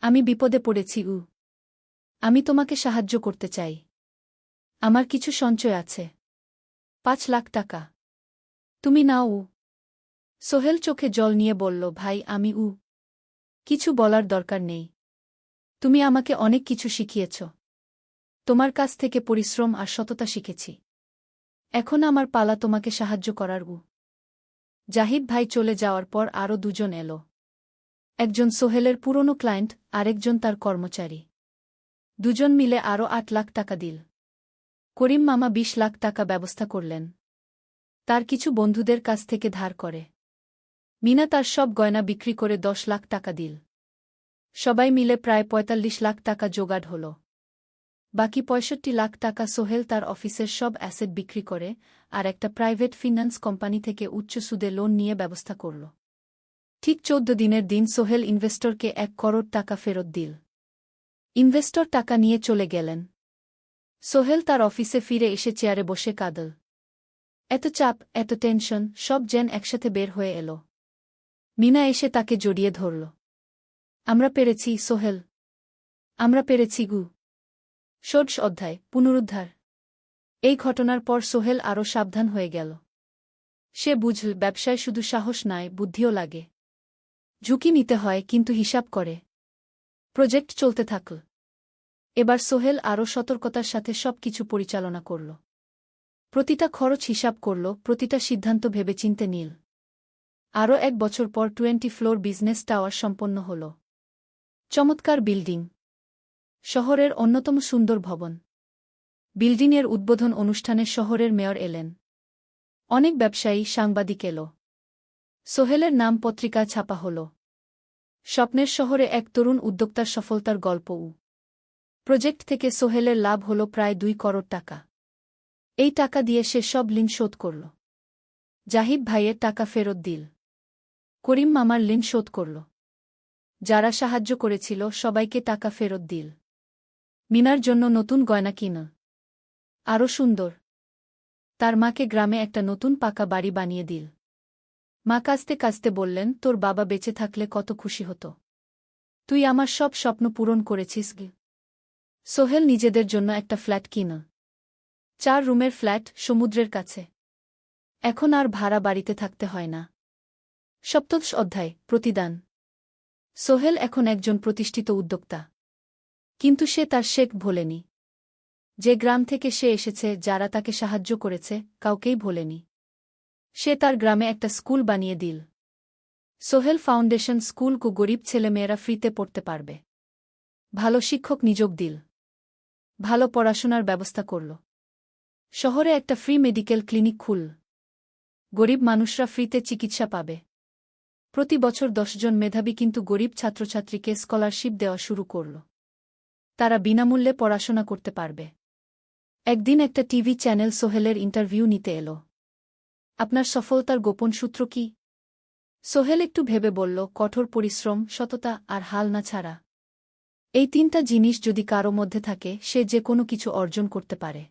আমি বিপদে পড়েছি। আমি তোমাকে সাহায্য করতে চাই। আমার কিছু সঞ্চয় আছে। 5 লাখ টাকা। তুমি নাও। সোহেল চোখে জল নিয়ে বলল, ভাই আমি কিছু বলার দরকার নেই। তুমি আমাকে অনেক কিছু শিখিয়েছ। তোমার কাছ থেকে পরিশ্রম আর সততা শিখেছি। এখন আমার পালা তোমাকে সাহায্য করার। জাহিদ ভাই চলে যাওয়ার পর আরও 2 জন এলো। একজন সোহেলের পুরনো ক্লায়েন্ট, আরেকজন তার কর্মচারী। 2 জন মিলে আরও 8 লাখ টাকা দিল। করিম মামা 20 লাখ টাকা ব্যবস্থা করলেন। তার কিছু বন্ধুদের কাছ থেকে ধার করে। মিনা তার সব গয়না বিক্রি করে 10 লাখ টাকা দিল। সবাই মিলে প্রায় 45 লাখ টাকা জোগাড় হল। বাকি 65 লাখ টাকা সোহেল তার অফিসের সব অ্যাসেট বিক্রি করে আর একটা প্রাইভেট ফিন্যান্স কোম্পানি থেকে উচ্চ সুদে লোন নিয়ে ব্যবস্থা করল। ঠিক 14 দিনের দিন সোহেল ইনভেস্টরকে 1 করোড় টাকা ফেরত দিল। ইনভেস্টর টাকা নিয়ে চলে গেলেন। সোহেল তার অফিসে ফিরে এসে চেয়ারে বসে কাঁদল। এত চাপ, এত টেনশন, সব যেন একসাথে বের হয়ে এল। মিনা এসে তাকে জড়িয়ে ধরল। আমরা পেরেছি সোহেল, আমরা পেরেছি গু। 16 অধ্যায়, পুনরুদ্ধার। এই ঘটনার পর সোহেল আরও সাবধান হয়ে গেল। সে বুঝল, ব্যবসায় শুধু সাহস নয়, বুদ্ধিও লাগে। ঝুঁকি নিতে হয়, কিন্তু হিসাব করে। প্রজেক্ট চলতে থাকল। এবার সোহেল আরও সতর্কতার সাথে সবকিছু পরিচালনা করল। প্রতিটা খরচ হিসাব করল, প্রতিটা সিদ্ধান্ত ভেবেচিন্তে নিল। আরও 1 বছর পর 20 ফ্লোর বিজনেস টাওয়ার সম্পন্ন হল। চমৎকার বিল্ডিং, শহরের অন্যতম সুন্দর ভবন। বিল্ডিংয়ের উদ্বোধন অনুষ্ঠানে শহরের মেয়র এলেন। অনেক ব্যবসায়ী, সাংবাদিক এল। সোহেলের নাম পত্রিকা ছাপা হল। স্বপ্নের শহরে এক তরুণ উদ্যোক্তার সফলতার গল্পও। প্রজেক্ট থেকে সোহেলের লাভ হল প্রায় 2 করোড় টাকা। এই টাকা দিয়ে সে সব ঋণ শোধ করল। জাহিদ ভাইয়ের টাকা ফেরত দিল। করিম মামার ঋণ শোধ করল। যারা সাহায্য করেছিল সবাইকে টাকা ফেরত দিল। মিনার জন্য নতুন গয়না কিন। আরও সুন্দর। তার মাকে গ্রামে একটা নতুন পাকা বাড়ি বানিয়ে দিল। মা কাঁদতে কাঁদতে বললেন, তোর বাবা বেঁচে থাকলে কত খুশি হতো। তুই আমার সব স্বপ্ন পূরণ করেছিস গে। সোহেল নিজেদের জন্য একটা ফ্ল্যাট কিন। 4 রুমের ফ্ল্যাট, সমুদ্রের কাছে। এখন আর ভাড়া বাড়িতে থাকতে হয় না। 7ম অধ্যায়, প্রতিদান। সোহেল এখন একজন প্রতিষ্ঠিত উদ্যোক্তা। কিন্তু সে তার শেখ ভোলেনি। যে গ্রাম থেকে সে এসেছে, যারা তাকে সাহায্য করেছে, কাউকেই ভোলেনি। সে তার গ্রামে একটা স্কুল বানিয়ে দিল। সোহেল ফাউন্ডেশন স্কুল কো গরিব ছেলেমেয়েরা ফ্রিতে পড়তে পারবে। ভালো শিক্ষক নিযোগ দিল। ভালো পড়াশোনার ব্যবস্থা করল। শহরে একটা ফ্রি মেডিকেল ক্লিনিক খুলল। গরিব মানুষরা ফ্রিতে চিকিৎসা পাবে। প্রতি বছর 10 জন মেধাবী কিন্তু গরিব ছাত্রছাত্রীকে স্কলারশিপ দেওয়া শুরু করল। তারা বিনামূল্যে পড়াশোনা করতে পারবে। একদিন একটা টিভি চ্যানেল সোহেলের ইন্টারভিউ নিতে এলো। আপনার সফলতার গোপন সূত্র কি? সোহেল একটু ভেবে বলল, কঠোর পরিশ্রম, সততা আর হাল না ছাড়া। এই 3টা জিনিস যদি কারো মধ্যে থাকে, সে যে কোনো কিছু অর্জন করতে পারে।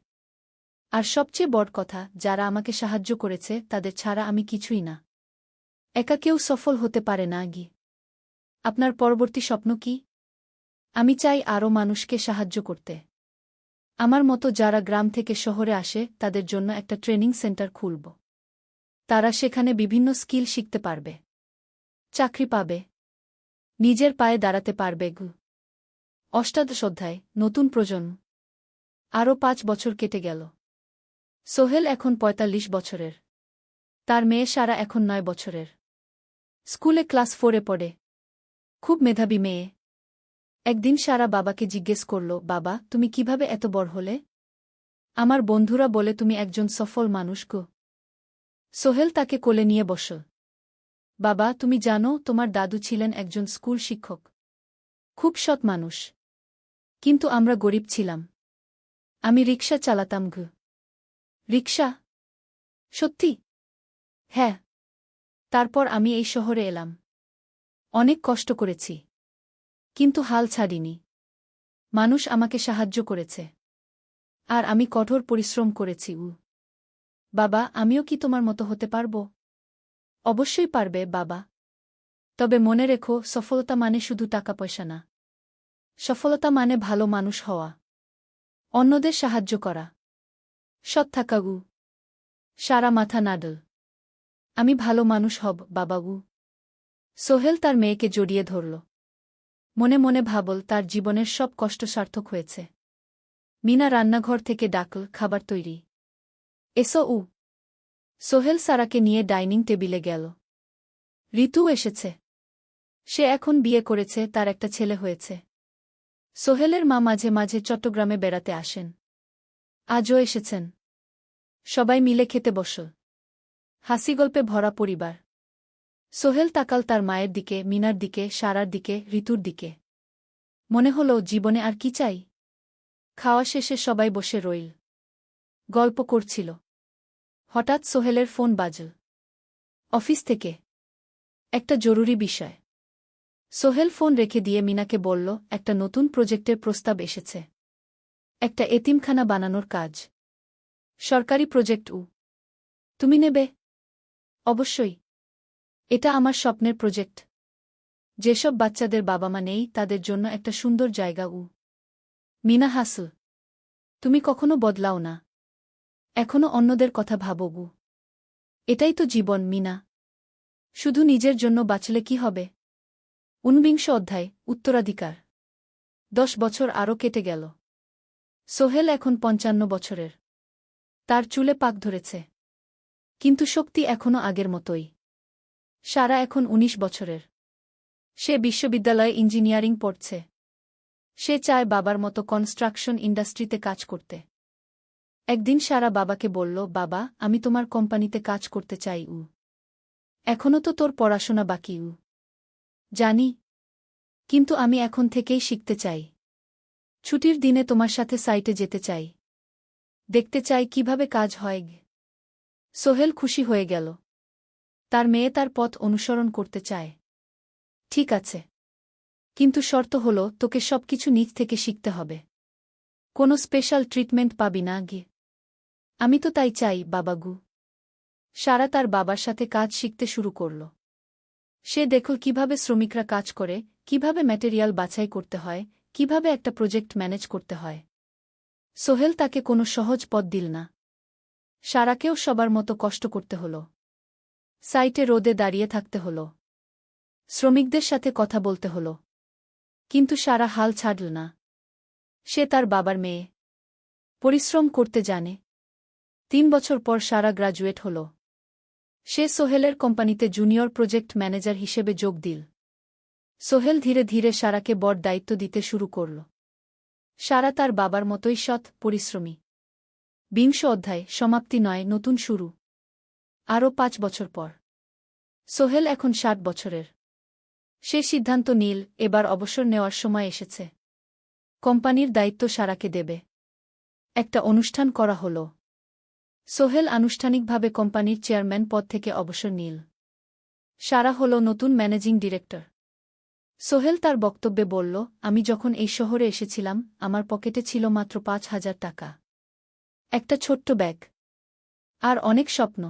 আর সবচেয়ে বড় কথা, যারা আমাকে সাহায্য করেছে তাদের ছাড়া আমি কিছুই না। একা কেউ সফল হতে পারে না গি। আপনার পরবর্তী স্বপ্ন কি? আমি চাই আরও মানুষকে সাহায্য করতে। আমার মতো যারা গ্রাম থেকে শহরে আসে তাদের জন্য একটা ট্রেনিং সেন্টার খুলব। তারা সেখানে বিভিন্ন স্কিল শিখতে পারবে, চাকরি পাবে, নিজের পায়ে দাঁড়াতে পারবে। 8ম অধ্যায়, নতুন প্রজন্ম। আরও 5 বছর কেটে গেল। সোহেল এখন 45 বছরের। তার মেয়ে সারা এখন 9 বছরের। স্কুলে ক্লাস 4-এ পড়ে। খুব মেধাবী মেয়ে। একদিন সারা বাবাকে জিজ্ঞেস করল, বাবা, তুমি কিভাবে এত বড় হলে? আমার বন্ধুরা বলে তুমি একজন সফল মানুষ গো। সোহেল তাকে কোলে নিয়ে বসল। বাবা, তুমি জানো তোমার দাদু ছিলেন একজন স্কুল শিক্ষক। খুব সৎ মানুষ। কিন্তু আমরা গরিব ছিলাম। আমি রিকশা চালাতাম গো। রিকশা? সত্যি? হ্যাঁ। তারপর আমি এই শহরে এলাম। অনেক কষ্ট করেছি। কিন্তু হাল ছাড়িনি। মানুষ আমাকে সাহায্য করেছে। আর আমি কঠোর পরিশ্রম করেছি। বাবা, আমিও কি তোমার মতো হতে পারব? অবশ্যই পারবে বাবা। তবে মনে রেখো, সফলতা মানে শুধু টাকা পয়সা না। সফলতা মানে ভালো মানুষ হওয়া, অন্যদের সাহায্য করা, সৎ থাকা। সারা মাথা নাডল। আমি ভালো মানুষ হব বাবাবু। সোহেল তার মেয়েকে জড়িয়ে ধরল। মনে মনে ভাবল, তার জীবনের সব কষ্ট সার্থক হয়েছে। মিনা রান্নাঘর থেকে ডাকল, খাবার তৈরি। এসো। সোহেল সারাকে নিয়ে ডাইনিং টেবিলে গেল। ঋতু এসেছে। সে এখন বিয়ে করেছে, তার একটা ছেলে হয়েছে। সোহেলের মা মাঝে মাঝে চট্টগ্রামে বেড়াতে আসেন। আজও এসেছেন। সবাই মিলে খেতে বসল। হাসিগল্পে ভরা পরিবার। সোহেল তাকাল তার মায়ের দিকে, মিনার দিকে, সারার দিকে, ঋতুর দিকে। মনে হল, জীবনে আর কি চাই? খাওয়া শেষে সবাই বসে রইল। গল্প করছিল। হঠাৎ সোহেলের ফোন বাজল। অফিস থেকে। একটা জরুরি বিষয়। সোহেল ফোন রেখে দিয়ে মিনাকে বলল, একটা নতুন প্রজেক্টের প্রস্তাব এসেছে। একটা এতিমখানা বানানোর কাজ। সরকারি প্রজেক্ট। তুমি নেবে? অবশ্যই। এটা আমার স্বপ্নের প্রজেক্ট। যেসব বাচ্চাদের বাবা মা নেই তাদের জন্য একটা সুন্দর জায়গা। মিনা হাসল। তুমি কখনো বদলাও না। এখনো অন্যদের কথা ভাবো। এটাই তো জীবন মিনা। শুধু নিজের জন্য বাঁচলে কি হবে? 19 অধ্যায়, উত্তরাধিকার। 10 বছর আরও কেটে গেল। সোহেল এখন 55 বছরের। তার চুলে পাক ধরেছে। কিন্তু শক্তি এখনও আগের মতোই। সারা এখন 19 বছরের। সে বিশ্ববিদ্যালয়ে ইঞ্জিনিয়ারিং পড়ছে। সে চায় বাবার মতো কনস্ট্রাকশন ইন্ডাস্ট্রিতে কাজ করতে। একদিন সারা বাবাকে বলল, বাবা, আমি তোমার কোম্পানিতে কাজ করতে চাই। এখনও তো তোর পড়াশোনা বাকি। জানি, কিন্তু আমি এখন থেকেই শিখতে চাই। ছুটির দিনে তোমার সাথে সাইটে যেতে চাই। দেখতে চাই কিভাবে কাজ হয়। সোহেল খুশি হয়ে গেল। তার মেয়ে তার পথ অনুসরণ করতে চায়। ঠিক আছে, কিন্তু শর্ত হল তোকে সবকিছু নিজ থেকে শিখতে হবে। কোনো স্পেশাল ট্রিটমেন্ট পাবি না। আমি তো তাই চাই, বাবাগু। সারা তার বাবার সাথে কাজ শিখতে শুরু করল। সে দেখল কিভাবে শ্রমিকরা কাজ করে, কিভাবে ম্যাটেরিয়াল বাছাই করতে হয়, কিভাবে একটা প্রজেক্ট ম্যানেজ করতে হয়। সোহেল তাকে কোনো সহজ পথ দিল না। সারাকেও সবার মতো কষ্ট করতে হল। সাইটে রোদে দাঁড়িয়ে থাকতে হল। শ্রমিকদের সাথে কথা বলতে হল। কিন্তু সারা হাল ছাড়ল না। সে তার বাবার মেয়ে। পরিশ্রম করতে জানে। 3 বছর পর সারা গ্রাজুয়েট হল। সে সোহেলের কোম্পানিতে জুনিয়র প্রজেক্ট ম্যানেজার হিসেবে যোগ দিল। সোহেল ধীরে ধীরে সারাকে বড় দায়িত্ব দিতে শুরু করল। সারা তার বাবার মতোই সৎ, পরিশ্রমী। 20 অধ্যায়, সমাপ্তি নয়, নতুন শুরু। আরও 5 বছর পর সোহেল এখন 60 বছরের। সে সিদ্ধান্ত নিল, এবার অবসর নেওয়ার সময় এসেছে। কোম্পানির দায়িত্ব সারাকে দেবে। একটা অনুষ্ঠান করা হল। সোহেল আনুষ্ঠানিকভাবে কোম্পানির চেয়ারম্যান পদ থেকে অবসর নিল। সারা হল নতুন ম্যানেজিং ডিরেক্টর। সোহেল তার বক্তব্যে বলল, আমি যখন এই শহরে এসেছিলাম আমার পকেটে ছিল মাত্র 5,000 টাকা। একটা ছোট্ট ব্যাগ। আর অনেক স্বপ্ন।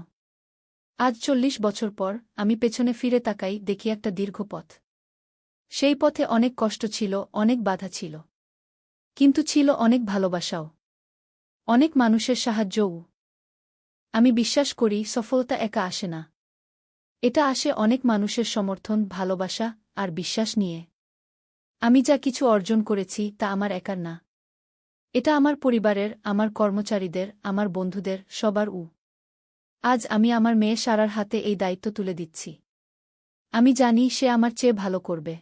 আজ 40 বছর পর আমি পেছনে ফিরে তাকাই, দেখি একটা দীর্ঘ পথ। সেই পথে অনেক কষ্ট ছিল, অনেক বাধা ছিল। কিন্তু ছিল অনেক ভালোবাসাও। অনেক মানুষের সাহায্যও। আমি বিশ্বাস করি সফলতা একা আসে না। এটা আসে অনেক মানুষের সমর্থন, ভালোবাসা আর বিশ্বাস নিয়ে। আমি যা কিছু অর্জন করেছি তা আমার একার না। এটা আমার পরিবারের, আমার কর্মচারীদের, আমার বন্ধুদের, সবার। আজ আমি আমার মেয়ে সারার হাতে এই দায়িত্ব তুলে দিচ্ছি। আমি জানি সে আমার চেয়ে ভালো করবে।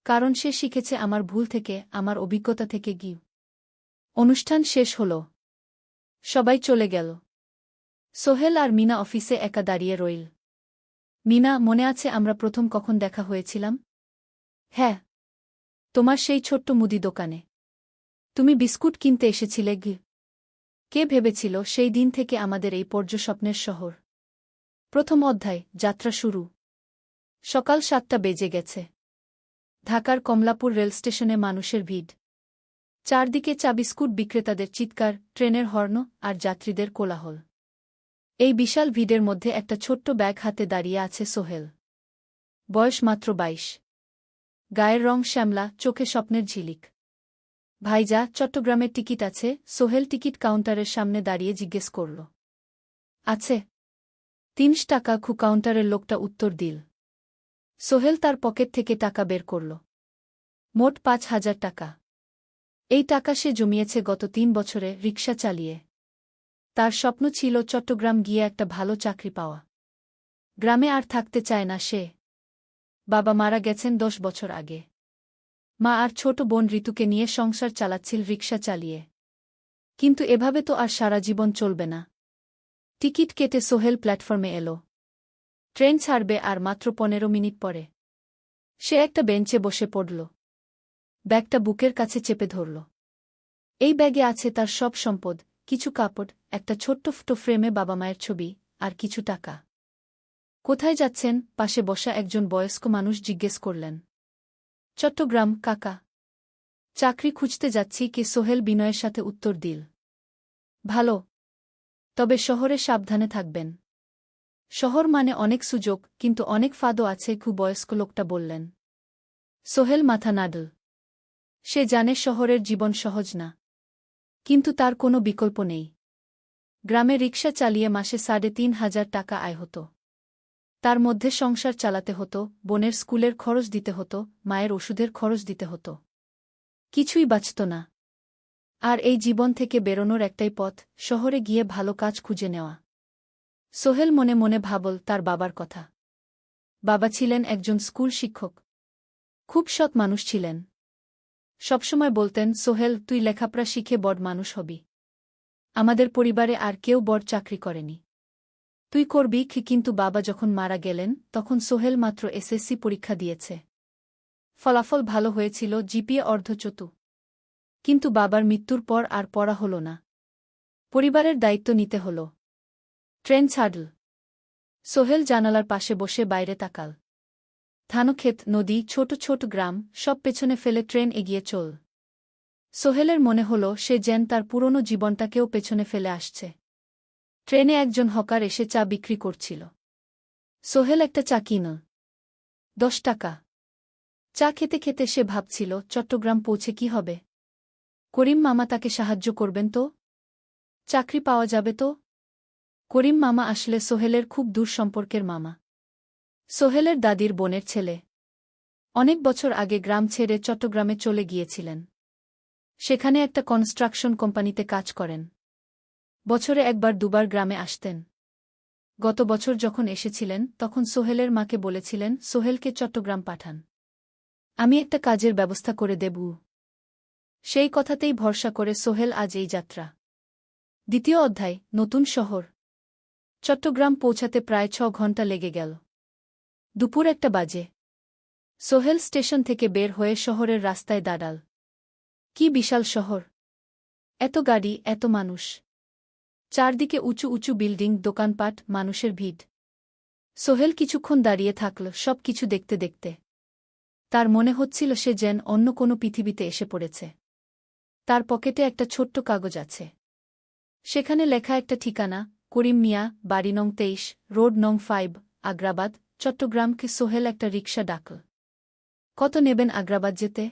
কারণ সে শিখেছে আমার ভুল থেকে, আমার অভিজ্ঞতা থেকে। অনুষ্ঠান শেষ হল। সবাই চলে গেল। সোহেল আর মিনা অফিসে একা দাঁড়িয়ে রইল। মিনা, মনে আছে আমরা প্রথম কখন দেখা হয়েছিলাম? হ্যাঁ, তোমার সেই ছোট্ট মুদি দোকানে। তুমি বিস্কুট কিনতে এসেছিলে। কে ভেবেছিল সেই দিন থেকে আমাদের এই পর্যস্বপ্নের শহর। প্রথম অধ্যায়, যাত্রা শুরু। সকাল 7টা বেজে গেছে। ঢাকার কমলাপুর রেলস্টেশনে মানুষের ভিড়। চারদিকে চা বিস্কুট বিক্রেতাদের চিৎকার, ট্রেনের হর্ন আর যাত্রীদের কোলাহল। এই বিশাল ভিড়ের মধ্যে একটা ছোট্ট ব্যাগ হাতে দাঁড়িয়ে আছে সোহেল। বয়স মাত্র 22। গায়ের রং শ্যামলা, চোখে স্বপ্নের ঝিলিক। ভাইজা, চট্টগ্রামের টিকিট আছে? সোহেল টিকিট কাউন্টারের সামনে দাঁড়িয়ে জিজ্ঞেস করল। আছে। 3 টাকা। কাউন্টারের লোকটা উত্তর দিল। সোহেল তার পকেট থেকে টাকা বের করল। মোট 5,000 টাকা। এই টাকা সে জমিয়েছে গত 3 বছরে রিকশা চালিয়ে। তার স্বপ্ন ছিল চট্টগ্রাম গিয়ে একটা ভালো চাকরি পাওয়া। গ্রামে আর থাকতে চায় না সে। বাবা মারা গেছেন 10 বছর আগে। মা আর ছোট বোন ঋতুকে নিয়ে সংসার চালাচ্ছিল রিকশা চালিয়ে। কিন্তু এভাবে তো আর সারা জীবন চলবে না। টিকিট কেটে সোহেল প্ল্যাটফর্মে এলো। ট্রেন ছাড়বে আর মাত্র 15 মিনিট পরে। সে একটা বেঞ্চে বসে পড়ল। ব্যাগটা বুকের কাছে চেপে ধরল। এই ব্যাগে আছে তার সব সম্পদ, কিছু কাপড়, একটা ছোট্ট ফটো ফ্রেমে বাবা মায়ের ছবি, আর কিছু টাকা। কোথায় যাচ্ছেন? পাশে বসা একজন বয়স্ক মানুষ জিজ্ঞেস করলেন। চট্টগ্রাম কাকা। চাকরি খুঁজতে যাচ্ছি। কে? সোহেল বিনয়ের সাথে উত্তর দিল। ভালো। তবে শহরে সাবধানে থাকবেন। শহর মানে অনেক সুযোগ, কিন্তু অনেক ফাঁদও আছে। বয়স্ক লোকটা বললেন। সোহেল মাথা নাড়ল। সে জানে শহরের জীবন সহজ না। কিন্তু তার কোনো বিকল্প নেই। গ্রামে রিকশা চালিয়ে মাসে 3,500 টাকা আয় হতো। তার মধ্যে সংসার চালাতে হতো, বোনের স্কুলের খরচ দিতে হতো, মায়ের ওষুধের খরচ দিতে হতো। কিছুই বাঁচত না। আর এই জীবন থেকে বেরোনোর একটাই পথ, শহরে গিয়ে ভালো কাজ খুঁজে নেওয়া। সোহেল মনে মনে ভাবল তার বাবার কথা। বাবা ছিলেন একজন স্কুল শিক্ষক। খুব সৎ মানুষ ছিলেন। সবসময় বলতেন, সোহেল, তুই লেখাপড়া শিখে বড় মানুষ হবি। আমাদের পরিবারে আর কেউ বড় চাকরি করেনি। তুই করবি কি? কিন্তু বাবা যখন মারা গেলেন তখন সোহেল মাত্র এসএসসি পরীক্ষা দিয়েছে। ফলাফল ভালো হয়েছিল, জিপিএ অর্ধচতু। কিন্তু বাবার মৃত্যুর পর আর পড়া হল না। পরিবারের দায়িত্ব নিতে হল। ট্রেন ছাড়ল। সোহেল জানালার পাশে বসে বাইরে তাকাল। ধানক্ষেত, নদী, ছোট ছোট গ্রাম, সব পেছনে ফেলে ট্রেন এগিয়ে চল। সোহেলের মনে হল সে যেন তার পুরনো জীবনটাকেও পেছনে ফেলে আসছে। ট্রেনে একজন হকার এসে চা বিক্রি করছিল। সোহেল একটা চা কিনল। 10 টাকা। চা খেতে খেতে সে ভাবছিল, চট্টগ্রাম পৌঁছে কি হবে? করিম মামা তাকে সাহায্য করবেন তো? চাকরি পাওয়া যাবে তো? করিম মামা আসলে সোহেলের খুব দূর সম্পর্কের মামা। সোহেলের দাদির বোনের ছেলে। অনেক বছর আগে গ্রাম ছেড়ে চট্টগ্রামে চলে গিয়েছিলেন। সেখানে একটা কনস্ট্রাকশন কোম্পানিতে কাজ করেন। বছরে একবার দুবার গ্রামে আসতেন। গত বছর যখন এসেছিলেন তখন সোহেলের মাকে বলেছিলেন, সোহেলকে চট্টগ্রাম পাঠান। আমি একটা কাজের ব্যবস্থা করে দেব। সেই কথাতেই ভরসা করে সোহেল আজ এই যাত্রা। দ্বিতীয় অধ্যায়, নতুন শহর। চট্টগ্রাম পৌঁছাতে প্রায় 6 ঘণ্টা লেগে গেল। দুপুর 1টা বাজে। সোহেল স্টেশন থেকে বের হয়ে শহরের রাস্তায় দাঁড়াল। কি বিশাল শহর! এত গাড়ি, এত মানুষ। চারদিকে উঁচু উঁচু বিল্ডিং, দোকানপাট, মানুষের ভিড়। সোহেল কিছুক্ষণ দাঁড়িয়ে থাকল সব কিছু দেখতে দেখতে। তার মনে হচ্ছিল সে যেন অন্য কোনো পৃথিবীতে এসে পড়েছে। তার পকেটে একটা ছোট্ট কাগজ আছে। সেখানে লেখা একটা ঠিকানা, করিম মিয়া, বাড়ি নং 23, রোড নং 5, আগ্রাবাদ, চট্টগ্রামকে। সোহেল একটা রিকশা ডাকল। কত নেবেন আগ্রাবাদ যেতে?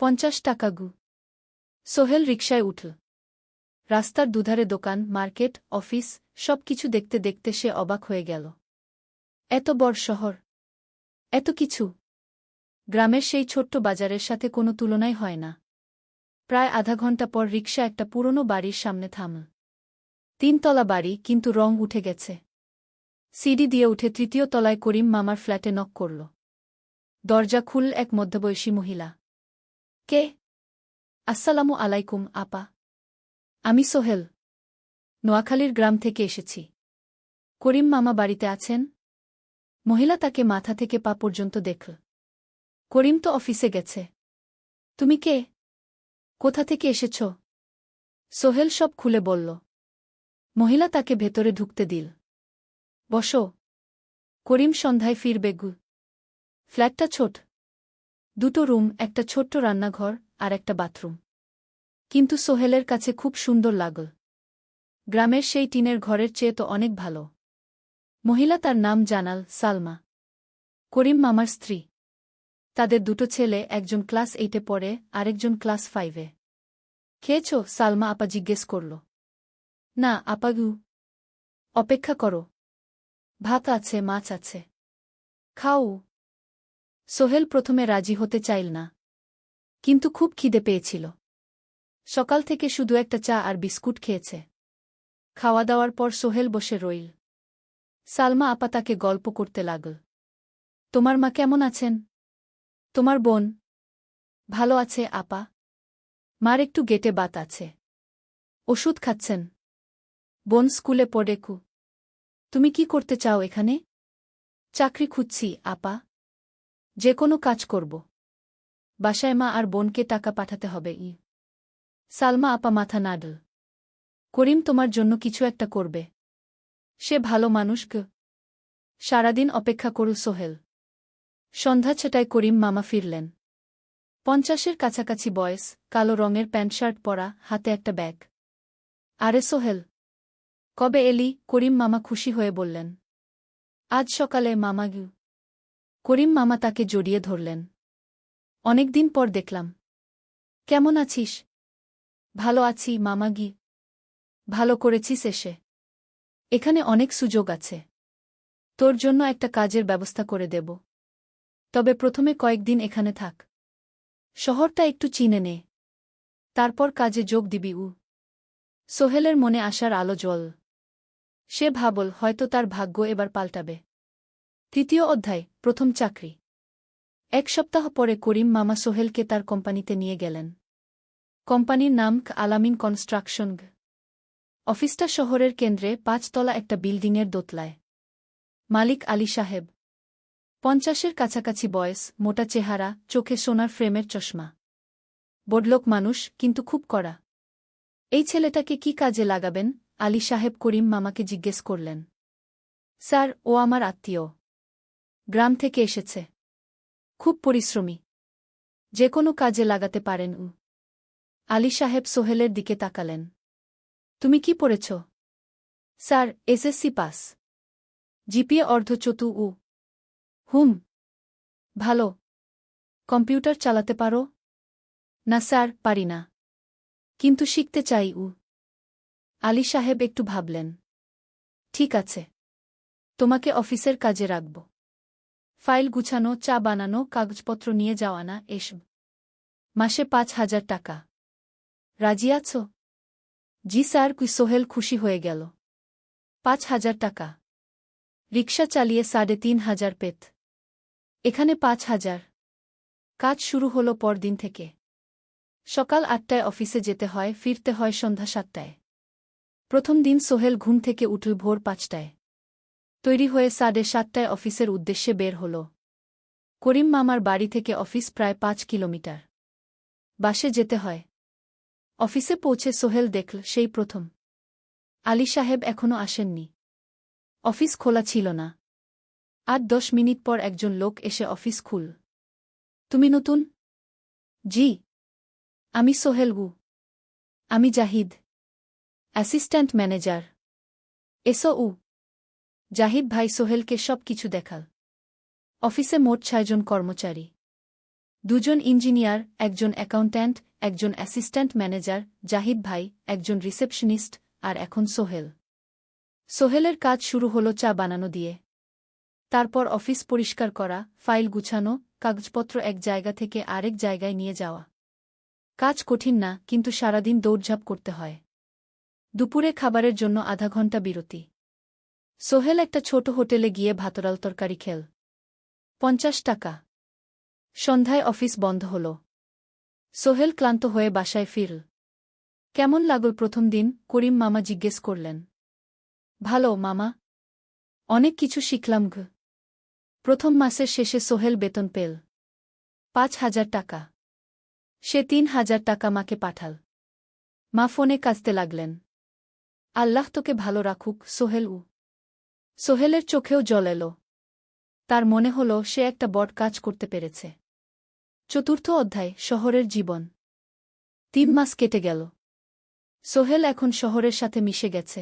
50 টাকা গু। সোহেল রিকশায় উঠল। রাস্তার দুধারে দোকান, মার্কেট, অফিস, সব কিছু দেখতে দেখতে সে অবাক হয়ে গেল। এত বড় শহর, এত কিছু! গ্রামের সেই ছোট্ট বাজারের সাথে কোনো তুলনাই হয় না। প্রায় আধা ঘণ্টা পর রিকশা একটা পুরনো বাড়ির সামনে থামল। 3 তলা বাড়ি, কিন্তু রং উঠে গেছে। সিঁড়ি দিয়ে উঠে 3য় তলায় করিম মামার ফ্ল্যাটে নক করল। দরজা খুলল এক মধ্যবয়সী মহিলা। কে? আসসালামু আলাইকুম আপা। আমি সোহেল। নোয়াখালীর গ্রাম থেকে এসেছি। করিম মামা বাড়িতে আছেন? মহিলা তাকে মাথা থেকে পা পর্যন্ত দেখল। করিম তো অফিসে গেছে। তুমি কে? কোথা থেকে এসেছ? সোহেল সব খুলে বলল। মহিলা তাকে ভেতরে ঢুকতে দিল। বসো। করিম সন্ধ্যায় ফিরবে গু। ফ্ল্যাটটা ছোট। 2টো রুম, একটা ছোট্ট রান্নাঘর আর একটা বাথরুম। কিন্তু সোহেলের কাছে খুব সুন্দর লাগল। গ্রামের সেই টিনের ঘরের চেয়ে তো অনেক ভালো। মহিলা তার নাম জানাল, সালমা। করিম মামার স্ত্রী। তাদের 2টো ছেলে, একজন ক্লাস 8-এ পড়ে, আরেকজন ক্লাস 5-এ। খেয়েছ? সালমা আপা জিজ্ঞেস করল। না আপা গু। অপেক্ষা করো। ভাত আছে, মাছ আছে। খাও। সোহেল প্রথমে রাজি হতে চাইল না। কিন্তু খুব খিদে পেয়েছিল। সকাল থেকে শুধু একটা চা আর বিস্কুট খেয়েছে। খাওয়া দাওয়ার পর সোহেল বসে রইল। সালমা আপা তাকে গল্প করতে লাগল। তোমার মা কেমন আছেন? তোমার বোন? ভালো আছে আপা। মার একটু গেটে বাত আছে। ওষুধ খাচ্ছেন। বোন স্কুলে পড়ে কু। তুমি কি করতে চাও এখানে? চাকরি খুঁজছি আপা। যে কোনো কাজ করব। বাসায় মা আর বোনকে টাকা পাঠাতে হবে। সালমা আপা মাথা নাড়ল। করিম তোমার জন্য কিছু একটা করবে। সে ভালো মানুষ গ। সারাদিন অপেক্ষা করু সোহেল। সন্ধ্যা 6টায় করিম মামা ফিরলেন। 50-এর কাছাকাছি বয়স, কালো রঙের প্যান্ট শার্ট পরা, হাতে একটা ব্যাগ। আরে সোহেল, কবে এলি? করিম মামা খুশি হয়ে বললেন। আজ সকালে মামা গু। করিম মামা তাকে জড়িয়ে ধরলেন। অনেকদিন পর দেখলাম। কেমন আছিস? ভালো আছি মামা গি। ভালো করেছিস এসে। এখানে অনেক সুযোগ আছে। তোর জন্য একটা কাজের ব্যবস্থা করে দেব। তবে প্রথমে কয়েকদিন এখানে থাক। শহরটা একটু চিনে নে। তারপর কাজে যোগ দিবি। সোহেলের মনে আসার আলো জ্বল। সে ভাবল হয়তো তার ভাগ্য এবার পাল্টাবে। তৃতীয় অধ্যায়, প্রথম চাকরি। এক সপ্তাহ পরে করিম মামা সোহেলকে তার কোম্পানিতে নিয়ে গেলেন। কোম্পানির নাম আলামিন কনস্ট্রাকশন। অফিসটা শহরের কেন্দ্রে ৫ তলা একটা বিল্ডিংয়ের দোতলায়। মালিক আলী সাহেব। ৫০-এর কাছাকাছি বয়স, মোটা চেহারা, চোখে সোনার ফ্রেমের চশমা। বড়লোক মানুষ, কিন্তু খুব কড়া। এই ছেলেটাকে কি কাজে লাগাবেন? আলী সাহেব করিম মামাকে জিজ্ঞেস করলেন। স্যার, ও আমার আত্মীয়। গ্রাম থেকে এসেছে। খুব পরিশ্রমী। যে কোনো কাজে লাগাতে পারেন। আলী সাহেব সোহেলের দিকে তাকালেন। তুমি কি পড়েছ? Sir, SSC pass. জিপিএ অর্ধচতু। হুম। ভালো। কম্পিউটার চালাতে পারো? না স্যার, পারি না। কিন্তু শিখতে চাই। আলী সাহেব একটু ভাবলেন। ঠিক আছে। তোমাকে অফিসের কাজে রাখব। ফাইল গুছানো, চা বানানো, কাগজপত্র নিয়ে যাওয়া, না এসব। মাসে ৫,০০০ টাকা। রাজি আছো? জি স্যার। সোহেল খুশি হয়ে গেল। ৫,০০০ টাকা। রিকশা চালিয়ে ৩,৫০০ পেত। এখানে ৫,০০০। কাজ শুরু হলো পরদিন থেকে। সকাল ৮টায় অফিসে যেতে হয়, ফিরতে হয় সন্ধ্যা ৭টায়। প্রথম দিন সোহেল ঘুম থেকে উঠল ভোর ৫টায়। তৈরি হয়ে ৭:৩০টায় অফিসের উদ্দেশ্যে বের হল। করিম মামার বাড়ি থেকে অফিস প্রায় ৫ কিলোমিটার। বাসে যেতে হয়। অফিসে পৌঁছে সোহেল দেখল সেই প্রথম আলী সাহেব এখনও আসেননি। অফিস খোলা ছিল না। ৮-১০ মিনিট পর একজন লোক এসে অফিস খুল। তুমি নতুন? জি। আমি সোহেল। আমি জাহিদ, অ্যাসিস্ট্যান্ট ম্যানেজার। এসো। জাহিদ ভাই সোহেলকে সব কিছু দেখাল। অফিসে মোট ৬ জন কর্মচারী। ২ জন ইঞ্জিনিয়ার, একজন অ্যাকাউন্ট্যান্ট, একজন অ্যাসিস্ট্যান্ট ম্যানেজার, জাহিদ ভাই, একজন রিসেপশনিস্ট, আর এখন সোহেল। সোহেলের কাজ শুরু হলো চা বানানো দিয়ে। তারপর অফিস পরিষ্কার করা, ফাইল গুছানো, কাগজপত্র এক জায়গা থেকে আরেক জায়গায় নিয়ে যাওয়া। কাজ কঠিন না, কিন্তু সারাদিন দৌড়ঝাঁপ করতে হয়। দুপুরে খাবারের জন্য আধা ঘণ্টা বিরতি। সোহেল একটা ছোট হোটেলে গিয়ে ভাতডাল তরকারি খেল। ৫০ টাকা। সন্ধ্যায় অফিস বন্ধ হল। সোহেল ক্লান্ত হয়ে বাসায় ফিরল। কেমন লাগল প্রথম দিন? করিম মামা জিজ্ঞেস করলেন। ভালো মামা। অনেক কিছু শিখলাম। প্রথম মাসের শেষে সোহেল বেতন পেল ৫,০০০ টাকা। সে ৩,০০০ টাকা মাকে পাঠাল। মা ফোনে কাঁদতে লাগলেন। আল্লাহ তোকে ভালো রাখুক সোহেল। সোহেলের চোখেও জল এলো। তার মনে হল সে একটা বড় কাজ করতে পেরেছে। চতুর্থ অধ্যায়, শহরের জীবন। ৩ মাস কেটে গেল। সোহেল এখন শহরের সাথে মিশে গেছে।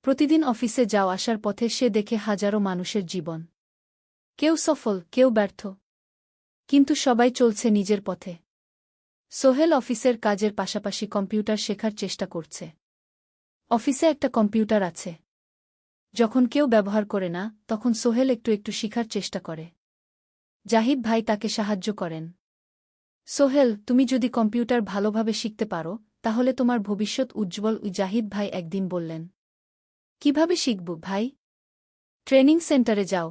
প্রতিদিন অফিসে যাওয়া আসার পথে সে দেখে হাজারো মানুষের জীবন। কেউ সফল, কেউ ব্যর্থ। কিন্তু সবাই চলছে নিজের পথে। সোহেল অফিসের কাজের পাশাপাশি কম্পিউটার শেখার চেষ্টা করছে। অফিসে একটা কম্পিউটার আছে। যখন কেউ ব্যবহার করে না, তখন সোহেল একটু একটু শিখার চেষ্টা করে। জাহিদ ভাই তাকে সাহায্য করেন। সোহেল, তুমি যদি কম্পিউটার ভালোভাবে শিখতে পারো, তাহলে তোমার ভবিষ্যৎ উজ্জ্বল। জাহিদ ভাই একদিন বললেন। কিভাবে শিখব ভাই? ট্রেনিং সেন্টারে যাও।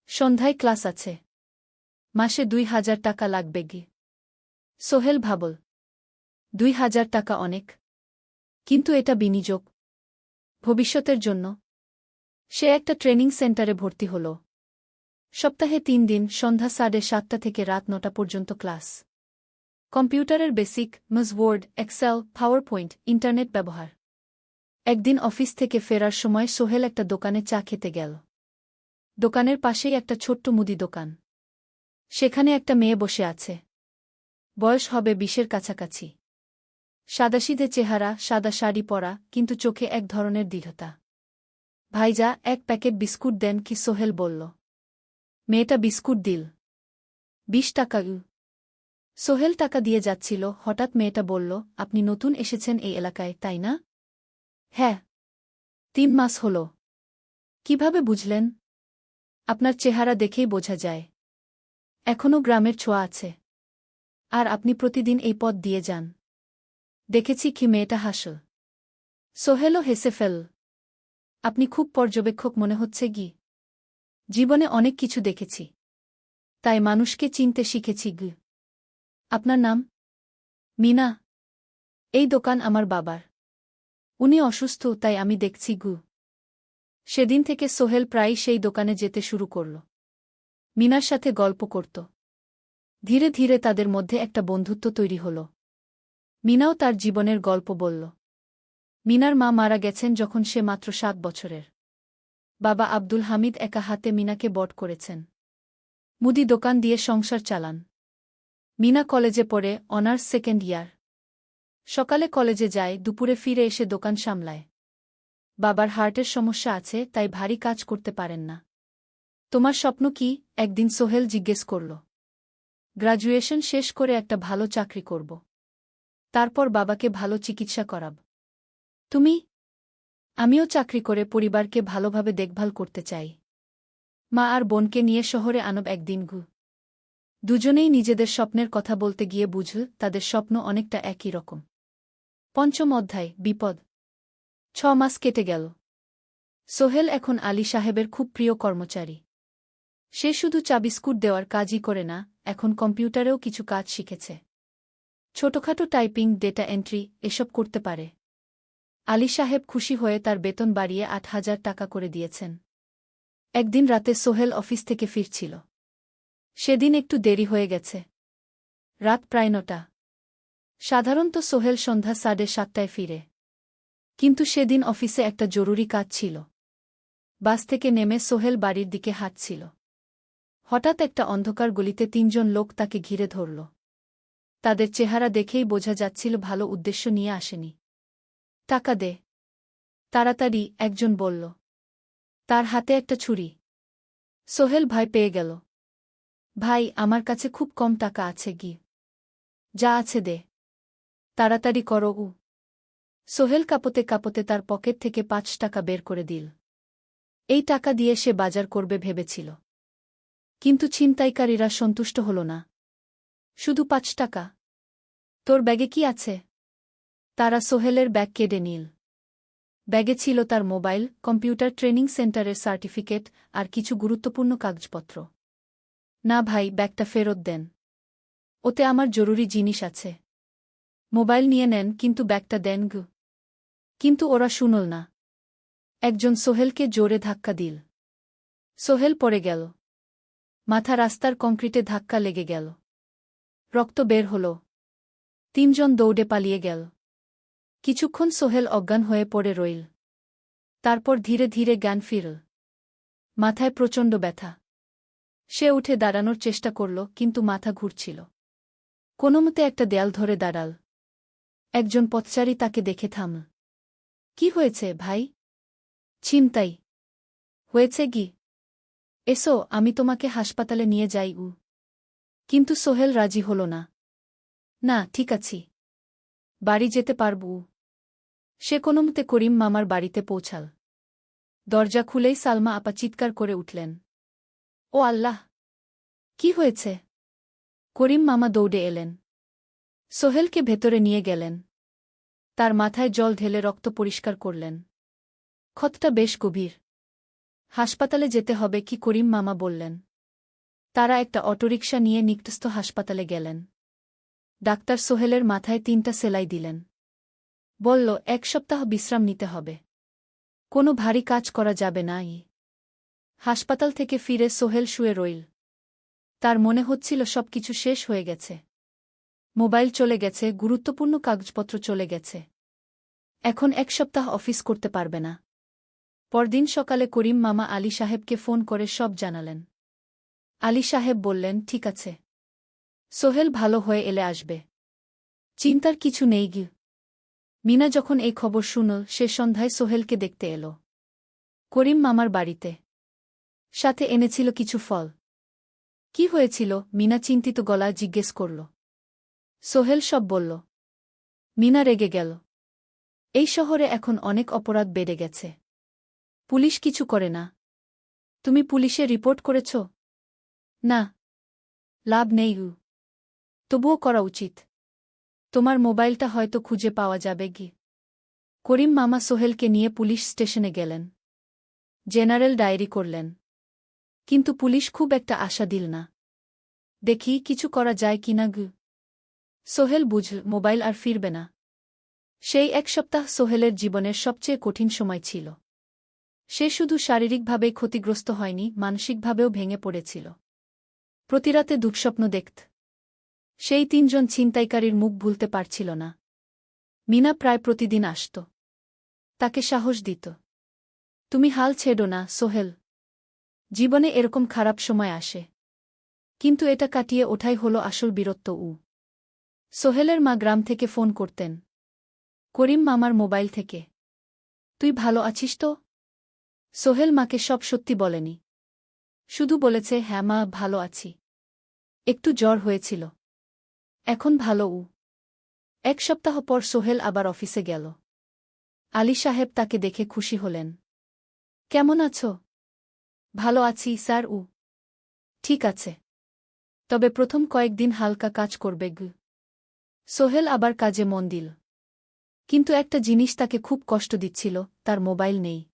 সন্ধ্যায় ক্লাস আছে। মাসে ২,০০০ টাকা লাগবে। সোহেল ভাবল। ২,০০০ টাকা অনেক। কিন্তু এটা বিনিয়োগ। ভবিষ্যতের জন্য। সে একটা ট্রেনিং সেন্টারে ভর্তি হল। সপ্তাহে ৩ দিন, সন্ধ্যা ৭:৩০ থেকে রাত ৯টা পর্যন্ত ক্লাস। কম্পিউটারের basic, word, excel, PowerPoint, internet ব্যবহার। একদিন অফিস থেকে ফেরার সময় সোহেল একটা দোকানে চা খেতে গেল। দোকানের পাশেই একটা ছোট্ট মুদি দোকান। সেখানে একটা মেয়ে বসে আছে। বয়স হবে ২০-এর কাছাকাছি। সাদাসিধে চেহারা, সাদা শাড়ি পরা, কিন্তু চোখে এক ধরনের দৃঢ়তা। ভাইজা, এক প্যাকেট বিস্কুট দেন কি? সোহেল বলল। মেয়েটা বিস্কুট দিল। ২০ টাকা। সোহেল টাকা দিয়ে যাচ্ছিল, হঠাৎ মেয়েটা বলল, আপনি নতুন এসেছেন এই এলাকায়, তাই না? হ্যাঁ। ৩ মাস হল। কিভাবে বুঝলেন? আপনার চেহারা দেখেই বোঝা যায়। এখনও গ্রামের ছোঁয়া আছে। আর আপনি প্রতিদিন এই পথ দিয়ে যান। দেখেছি কি মেয়েটা হাসল। সোহেলও হেসে ফেল। আপনি খুব পর্যবেক্ষক মনে হচ্ছে গি। জীবনে অনেক কিছু দেখেছি। তাই মানুষকে চিনতে শিখেছি গি। আপনার নাম? মিনা। এই দোকান আমার বাবার। উনি অসুস্থ, তাই আমি দেখছি গু। সেদিন থেকে সোহেল প্রায়ই সেই দোকানে যেতে শুরু করল। মিনার সাথে গল্প করত। ধীরে ধীরে তাদের মধ্যে একটা বন্ধুত্ব তৈরি হল। মিনাও তার জীবনের গল্প বলল। মিনার মা মারা গেছেন যখন সে মাত্র 7 বছরের। বাবা আব্দুল হামিদ একা হাতে মিনাকে বড় করেছেন। মুদি দোকান দিয়ে সংসার চালান। মিনা কলেজে পড়ে, অনার্স সেকেন্ড ইয়ার। সকালে কলেজে যায়, দুপুরে ফিরে এসে দোকান সামলায়। বাবার হার্টের সমস্যা আছে, তাই ভারী কাজ করতে পারেন না। তোমার স্বপ্ন কি? একদিন সোহেল জিজ্ঞেস করল। গ্র্যাজুয়েশন শেষ করে একটা ভালো চাকরি করব। তারপর বাবাকে ভালো চিকিৎসা করাব। তুমি? আমিও চাকরি করে পরিবারকে ভালোভাবে দেখভাল করতে চাই। মা আর বোনকে নিয়ে শহরে আনব একদিন ঘু। দুজনেই নিজেদের স্বপ্নের কথা বলতে গিয়ে বুঝল তাদের স্বপ্ন অনেকটা একই রকম। ৫ম অধ্যায়, বিপদ। ৬ মাস কেটে গেল। সোহেল এখন আলী সাহেবের খুব প্রিয় কর্মচারী। সে শুধু চা বিস্কুট দেওয়ার কাজই করে না, এখন কম্পিউটারেও কিছু কাজ শিখেছে। ছোটখাটো টাইপিং, ডেটা এন্ট্রি এসব করতে পারে। আলী সাহেব খুশি হয়ে তার বেতন বাড়িয়ে ৮,০০০ টাকা করে দিয়েছেন। একদিন রাতে সোহেল অফিস থেকে ফিরছিল। সেদিন একটু দেরি হয়ে গেছে। রাত প্রায় ৯টা। সাধারণত সোহেল সন্ধ্যা ৭:৩০টায় ফিরে। কিন্তু সেদিন অফিসে একটা জরুরি কাজ ছিল। বাস থেকে নেমে সোহেল বাড়ির দিকে হাঁটছিল। হঠাৎ একটা অন্ধকার গলিতে ৩ জন লোক তাকে ঘিরে ধরল। তাদের চেহারা দেখেই বোঝা যাচ্ছিল ভালো উদ্দেশ্য নিয়ে আসেনি। টাকা দে তাড়াতাড়ি, একজন বলল। তার হাতে একটা ছুরি। সোহেল ভয় পেয়ে গেল। ভাই, আমার কাছে খুব কম টাকা আছে গি। যা আছে দে। তাড়াতাড়ি করো। সোহেল কাঁপতে কাঁপতে তার পকেট থেকে ৫ টাকা বের করে দিল। এই টাকা দিয়ে সে বাজার করবে ভেবেছিল। কিন্তু ছিনতাইকারীরা সন্তুষ্ট হল না। শুধু ৫ টাকা? তোর ব্যাগে কি আছে? তারা সোহেলের ব্যাগ কেড়ে নিল। ব্যাগে ছিল তার মোবাইল, কম্পিউটার ট্রেনিং সেন্টারের সার্টিফিকেট আর কিছু গুরুত্বপূর্ণ কাগজপত্র। না ভাই, ব্যাগটা ফেরত দেন। ওতে আমার জরুরি জিনিস আছে। মোবাইল নিয়ে নেন, কিন্তু ব্যাগটা দেন গু। কিন্তু ওরা শুনল না। একজন সোহেলকে জোরে ধাক্কা দিল। সোহেল পড়ে গেল। মাথা রাস্তার কংক্রিটে ধাক্কা লেগে গেল। রক্ত বের হল। ৩ জন দৌড়ে পালিয়ে গেল। কিছুক্ষণ সোহেল অজ্ঞান হয়ে পড়ে রইল। তারপর ধীরে ধীরে জ্ঞান ফিরল। মাথায় প্রচণ্ড ব্যথা। সে উঠে দাঁড়ানোর চেষ্টা করল, কিন্তু মাথা ঘুরছিল। কোনোমতে একটা দেয়াল ধরে দাঁড়াল। একজন পথচারী তাকে দেখে থামল। কি হয়েছে ভাই? ছিনতাই হয়েছে গি। এসো, আমি তোমাকে হাসপাতালে নিয়ে যাই। কিন্তু সোহেল রাজি হল না। না, ঠিক আছি। বাড়ি যেতে পারব। সে কোনোমতে করিম মামার বাড়িতে পৌঁছাল। দরজা খুলেই সালমা আপা চিৎকার করে উঠলেন। ও আল্লাহ! কি হয়েছে? করিম মামা দৌড়ে এলেন। সোহেলকে ভেতরে নিয়ে গেলেন। তার মাথায় জল ঢেলে রক্ত পরিষ্কার করলেন। ক্ষতটা বেশ গভীর। হাসপাতালে যেতে হবে কি? করিম মামা বললেন। তারা একটা অটোরিকশা নিয়ে নিকটস্থ হাসপাতালে গেলেন। ডাক্তার সোহেলের মাথায় ৩টা সেলাই দিলেন। বলল, ১ সপ্তাহ বিশ্রাম নিতে হবে। কোনো ভারী কাজ করা যাবে না। হাসপাতাল থেকে ফিরে সোহেল শুয়ে রইল। তার মনে হচ্ছিল সবকিছু শেষ হয়ে গেছে। মোবাইল চলে গেছে, গুরুত্বপূর্ণ কাগজপত্র চলে গেছে। এখন ১ সপ্তাহ অফিস করতে পারবে না। পরদিন সকালে করিম মামা আলী সাহেবকে ফোন করে সব জানালেন। আলী সাহেব বললেন, ঠিক আছে। সোহেল ভালো হয়ে এলে আসবে। চিন্তার কিছু নেই গি। মিনা যখন এই খবর শুনল, সে সন্ধ্যায় সোহেলকে দেখতে এল। করিম মামার বাড়িতে। সাথে এনেছিল কিছু ফল। কি হয়েছিল? মিনা চিন্তিত গলায় জিজ্ঞেস করল। সোহেল সব বলল। মিনা রেগে গেল। এই শহরে এখন অনেক অপরাধ বেড়ে গেছে। পুলিশ কিছু করে না। তুমি পুলিশে রিপোর্ট করেছ? না। লাভ নেই। তবুও করা উচিত। তোমার মোবাইলটা হয়তো খুঁজে পাওয়া যাবে কি। করিম মামা সোহেলকে নিয়ে পুলিশ স্টেশনে গেলেন। জেনারেল ডায়েরি করলেন। কিন্তু পুলিশ খুব একটা আশা দিল না। দেখি কিছু করা যায় কিনা গু। সোহেল বুঝল মোবাইল আর ফিরবে না। সেই এক সপ্তাহ সোহেলের জীবনের সবচেয়ে কঠিন সময় ছিল। সে শুধু শারীরিকভাবেই ক্ষতিগ্রস্ত হয়নি, মানসিকভাবেও ভেঙে পড়েছিল। প্রতিরাতে দুঃস্বপ্ন দেখত। সেই ৩ জন ছিনতাইকারীর মুখ ভুলতে পারছিল না। মিনা প্রায় প্রতিদিন আসত। তাকে সাহস দিত। তুমি হাল ছেড়ো না সোহেল। জীবনে এরকম খারাপ সময় আসে। কিন্তু এটা কাটিয়ে ওঠাই হলো আসল বীরত্ব। সোহেলের মা গ্রাম থেকে ফোন করতেন। করিম মামার মোবাইল থেকে। তুই ভালো আছিস তো? সোহেল মাকে সব সত্যি বলেনি। শুধু বলেছে, হ্যাঁ মা, ভালো আছি। একটু জ্বর হয়েছিল। এখন ভালো। ১ সপ্তাহ পর সোহেল আবার অফিসে গেল। আলী সাহেব তাকে দেখে খুশি হলেন। কেমন আছো? ভালো আছি স্যার। ঠিক আছে। তবে প্রথম কয়েকদিন হালকা কাজ করবে গু। সোহেল আবার কাজে মন দিল। কিন্তু একটা জিনিস তাকে খুব কষ্ট দিচ্ছিল, তার মোবাইল নেই।